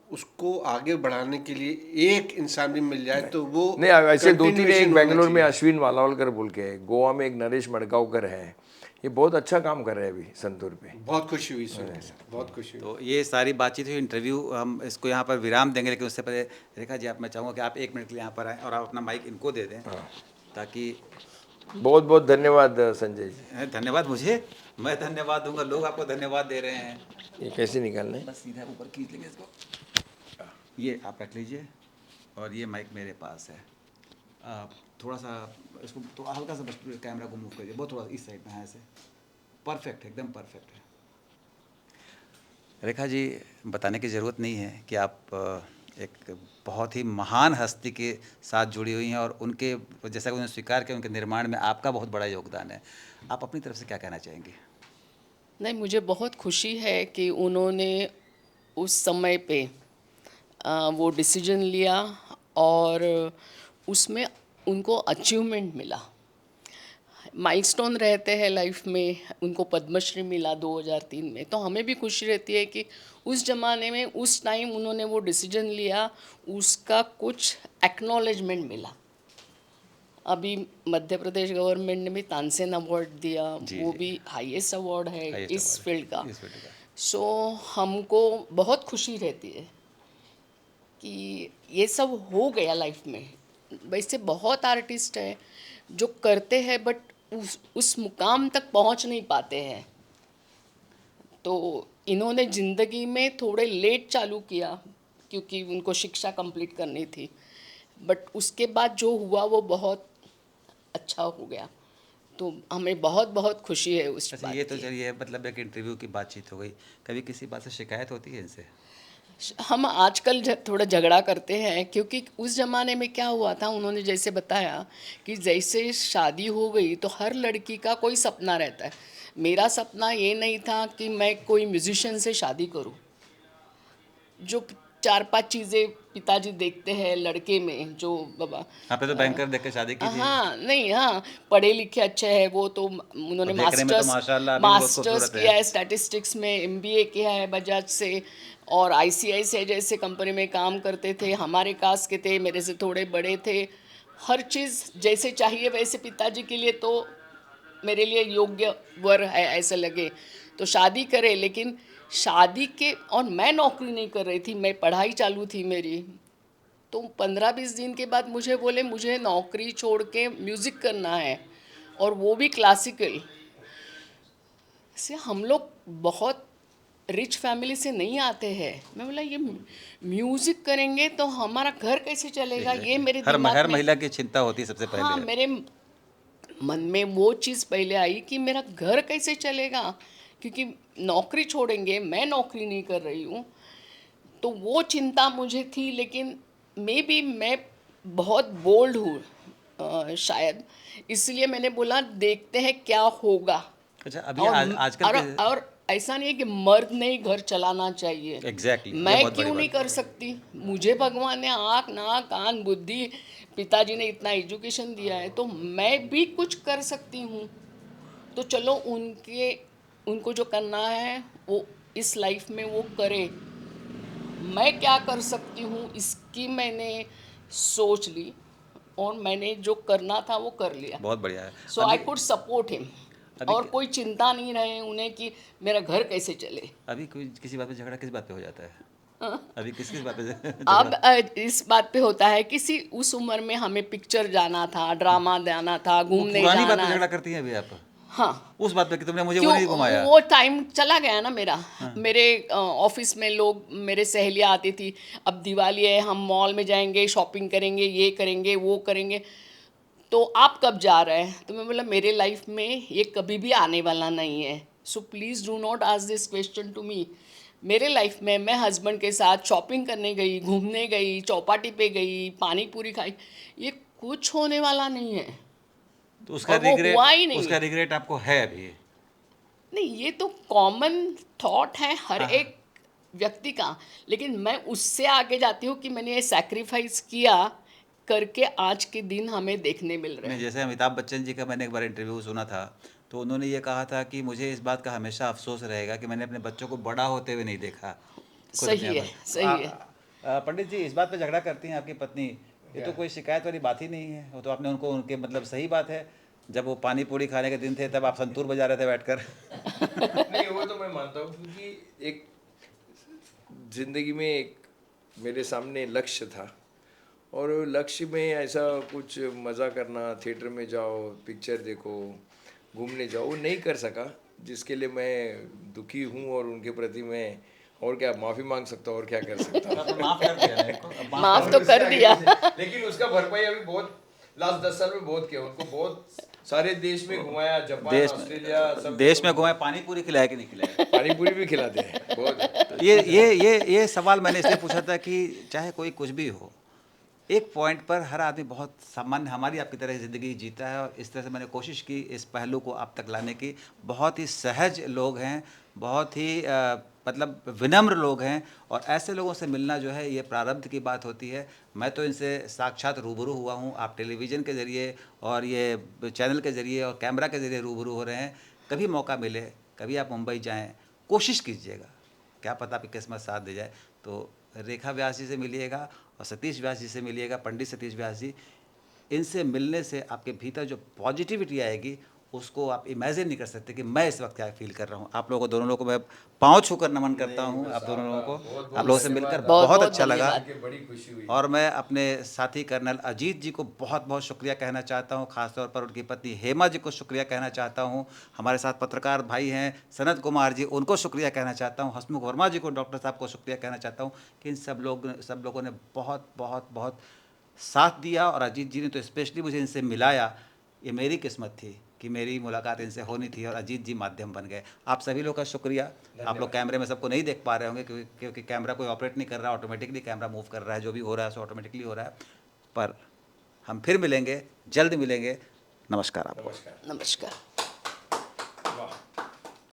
उसको आगे बढ़ाने के लिए एक इंसान भी मिल जाए तो वो नहीं, ऐसे दो तीन, continuation एक होना बेंगलोर में चाहिए। अश्विन वालावलकर बोल के है, गोवा में एक नरेश मडगांवकर है, ये बहुत अच्छा काम कर रहे हैं अभी संतूर पे। बहुत खुशी हुई सुन के सर, बहुत खुशी हुई। तो ये सारी बातचीत हुई, इंटरव्यू हम इसको यहाँ पर विराम देंगे, लेकिन उससे पहले रेखा जी, आप, मैं चाहूँगा कि आप 1 मिनट के लिए यहाँ पर आएँ और आप अपना माइक इनको दे दें, ताकि बहुत बहुत धन्यवाद संजय जी। धन्यवाद मुझे, मैं धन्यवाद दूंगा, लोग आपको धन्यवाद दे रहे हैं। ये कैसे निकालना है? बस सीधा ऊपर खींच लेंगे इसको, ये आप रख लीजिए और ये माइक मेरे पास है। आप थोड़ा सा इसको थोड़ा हल्का सा बस कैमरा को मूव करिए, बहुत थोड़ा इस साइड में है, ऐसे परफेक्ट है, एकदम परफेक्ट है। रेखा जी, बताने की ज़रूरत नहीं है कि आप एक बहुत ही महान हस्ती के साथ जुड़ी हुई हैं और उनके, जैसा कि उन्होंने स्वीकार किया, उनके निर्माण में आपका बहुत बड़ा योगदान है। आप अपनी तरफ से क्या कहना चाहेंगी? नहीं, मुझे बहुत खुशी है कि उन्होंने उस समय पे वो डिसीजन लिया और उसमें उनको अचीवमेंट मिला। माइलस्टोन रहते हैं लाइफ में, उनको पद्मश्री मिला 2003 में, तो हमें भी खुशी रहती है कि उस ज़माने में उस टाइम उन्होंने वो डिसीजन लिया, उसका कुछ एक्नॉलेजमेंट मिला। अभी मध्य प्रदेश गवर्नमेंट ने भी तानसेन अवार्ड दिया, वो भी हाईएस्ट अवार्ड है Highest इस award फील्ड का। इस फील्ड का। सो हमको बहुत खुशी रहती है कि ये सब हो गया लाइफ में। वैसे बहुत आर्टिस्ट हैं जो करते हैं बट उस मुकाम तक पहुंच नहीं पाते हैं, तो इन्होंने ज़िंदगी में थोड़े लेट चालू किया क्योंकि उनको शिक्षा कंप्लीट करनी थी, बट उसके बाद जो हुआ वो बहुत अच्छा हो गया, तो हमें बहुत बहुत खुशी है उस अच्छा, बात ये तो की। चलिए, मतलब एक इंटरव्यू की बातचीत हो गई, कभी किसी बात से शिकायत होती है इनसे? हम आजकल थोड़ा झगड़ा करते हैं क्योंकि उस ज़माने में क्या हुआ था, उन्होंने जैसे बताया कि जैसे शादी हो गई तो हर लड़की का कोई सपना रहता है। मेरा सपना ये नहीं था कि मैं कोई म्यूजिशियन से शादी करूं। जो 4-5 चीज़ें पिताजी देखते हैं लड़के में, जो बाबा आपने तो बैंकर देख के शादी की थी, हाँ नहीं, हाँ पढ़े लिखे अच्छे हैं वो, तो उन्होंने और देखने में तो माशाल्लाह अभी भी बहुत मास्टर्स खूबसूरत किया है। है, स्टैटिस्टिक्स में एमबीए किया है बजाज से, और आईसीआईसीआई जैसे कंपनी में काम करते थे, हमारे कास्ट के थे, मेरे से थोड़े बड़े थे, हर चीज़ जैसे चाहिए वैसे पिताजी के लिए, तो मेरे लिए योग्य वर है ऐसे लगे तो शादी करे। लेकिन शादी के, और मैं नौकरी नहीं कर रही थी, मैं पढ़ाई चालू थी मेरी, तो 15-20 दिन के बाद मुझे बोले मुझे नौकरी छोड़ के म्यूज़िक करना है, और वो भी क्लासिकल से। हम लोग बहुत रिच फैमिली से नहीं आते हैं। मैं बोला ये म्यूज़िक करेंगे तो हमारा घर कैसे चलेगा, ये मेरे हर दिमाग हर में। महिला की चिंता होती है सबसे हाँ, पहले। मेरे मन में वो चीज़ पहले आई कि मेरा घर कैसे चलेगा, क्योंकि नौकरी छोड़ेंगे, मैं नौकरी नहीं कर रही हूँ, तो वो चिंता मुझे थी। लेकिन मैं बहुत बोल्ड हूँ शायद, इसलिए मैंने बोला देखते हैं क्या होगा। अच्छा, अभी और आजकल के, और ऐसा नहीं है कि मर्द ने ही घर चलाना चाहिए। Exactly, ये मैं बहुत बड़ी क्यों नहीं बात कर सकती? मुझे भगवान ने आँख नाक कान बुद्धि, पिताजी ने इतना एजुकेशन दिया है, तो मैं भी कुछ कर सकती हूँ। तो चलो उनको जो करना है वो इस लाइफ में वो करे, मैं क्या कर सकती हूँ इसकी मैंने सोच ली, और मैंने जो करना था वो कर लिया। बहुत बढ़िया है। सो आई अभी कुड सपोर्ट हिम, अभी और कोई चिंता नहीं रहे उन्हें कि मेरा घर कैसे चले। अभी कोई किसी बात पे झगड़ा किस बात पे हो जाता है? अभी किस बात पे अब झगड़ा? इस बात पे होता है, किसी उस उम्र में हमें पिक्चर जाना था, ड्रामा जाना था, वो घूमने पुरानी बात पे जाना। झगड़ा करती हैं अभी आप? हाँ, उस बात पे कि तुमने मुझे वो क्यों? नहीं घुमाया। वो टाइम चला गया ना मेरा। मेरे ऑफिस में लोग, मेरे सहेलियाँ आती थी, अब दिवाली है हम मॉल में जाएंगे, शॉपिंग करेंगे, ये करेंगे वो करेंगे, तो आप कब जा रहे हैं? तो मैं बोला मेरे लाइफ में ये कभी भी आने वाला नहीं है, so please do not ask this question to me. मेरे लाइफ में मैं हस्बैंड के साथ शॉपिंग करने गई, घूमने गई, चौपाटी पे गई, पानी पूरी खाई, ये कुछ होने वाला नहीं है। तो उसका और वो हुआ ही रिग्रेट, नहीं। उसका रिग्रेट आपको है अभी? नहीं, ये तो कॉमन थॉट है हर हाँ। एक व्यक्ति का, लेकिन मैं उससे आगे जाती हूँ कि मैंने ये सैक्रिफाइस किया करके आज के दिन हमें देखने मिल रहे नहीं, हैं। जैसे अमिताभ बच्चन जी का मैंने एक बार इंटरव्यू सुना था, तो उन्होंने ये कहा था कि मुझे इस बात का हमेशा अफसोस रहेगा कि मैंने अपने बच्चों को बड़ा होते हुए नहीं देखा। खुद अपने सही है, आप सही है। पंडित जी, इस बात पे झगड़ा करती हैं आपकी पत्नी, ये तो कोई शिकायत वाली बात ही नहीं है। वो तो आपने उनको, उनके मतलब सही बात है, जब वो पानी पूरी खाने के दिन थे तब आप संतूर बजा रहे थे बैठकर। नहीं, वो तो मैं मानता हूँ, क्योंकि एक जिंदगी में एक मेरे सामने लक्ष्य था, और लक्ष्य में ऐसा कुछ मज़ा करना, थिएटर में जाओ, पिक्चर देखो, घूमने जाओ, वो नहीं कर सका, जिसके लिए मैं दुखी हूँ। और उनके प्रति मैं और क्या माफ़ी मांग सकता हूँ, और क्या कर सकता हूँ। आपने माफ कर दिया ना इनको, अब माफ माफ कर तो कर दिया। लेकिन उसका भरपाई अभी बहुत लास्ट 10 साल में बहुत किया। उनको बहुत सारे देश में घुमाया, जापान, देश ऑस्ट्रेलिया, सब देश में घुमाए, पानी पूरी खिलाया कि नहीं खिलाया? पानी पूरी भी खिलाते हैं बहुत। ये सवाल मैंने इसलिए पूछा था कि चाहे कोई कुछ भी हो, एक पॉइंट पर हर आदमी बहुत सामान्य हमारी आपकी तरह ज़िंदगी जीता है, और इस तरह से मैंने कोशिश की इस पहलू को आप तक लाने की। बहुत ही सहज लोग हैं, बहुत ही मतलब विनम्र लोग हैं, और ऐसे लोगों से मिलना जो है ये प्रारब्ध की बात होती है। मैं तो इनसे साक्षात रूबरू हुआ हूँ, आप टेलीविज़न के ज़रिए और ये चैनल के ज़रिए और कैमरा के ज़रिए रूबरू हो रहे हैं। कभी मौका मिले, कभी आप मुंबई जाएँ, कोशिश कीजिएगा, क्या पता आपकी किस्मत साथ दे जाए। तो रेखा व्यास जी से मिलिएगा और सतीश व्यास जी से मिलिएगा, पंडित सतीश व्यास जी। इनसे मिलने से आपके भीतर जो पॉजिटिविटी आएगी, उसको आप इमेजिन नहीं कर सकते कि मैं इस वक्त क्या फील कर रहा हूँ। आप लोगों को, दोनों लोगों को मैं पाँव छूकर नमन करता हूँ। आप दोनों लोगों को, आप लोगों से मिलकर बहुत बहुत बहुत अच्छा लगा। धन्यवाद। बड़ी खुशी हुई। और मैं अपने साथी कर्नल अजीत जी को बहुत बहुत शुक्रिया कहना चाहता हूँ, ख़ासतौर पर उनकी पत्नी हेमा जी को शुक्रिया कहना चाहता हूँ। हमारे साथ पत्रकार भाई हैं सनत कुमार जी, उनको शुक्रिया कहना चाहता हूँ। हसमुख वर्मा जी को, डॉक्टर साहब को शुक्रिया कहना चाहता हूँ कि इन सब लोगों ने बहुत बहुत बहुत साथ दिया। और अजीत जी ने तो स्पेशली मुझे इनसे मिलाया। ये मेरी किस्मत थी कि मेरी मुलाकात इनसे होनी थी, और अजीत जी माध्यम बन गए। आप सभी लोग का शुक्रिया। आप लोग कैमरे में सबको नहीं देख पा रहे होंगे, क्योंकि कैमरा कोई ऑपरेट नहीं कर रहा, ऑटोमेटिकली कैमरा मूव कर रहा है, जो भी हो रहा है सो ऑटोमेटिकली हो रहा है। पर हम फिर मिलेंगे, जल्द मिलेंगे। नमस्कार आपको। नमस्कार। नमस्कार। वाह।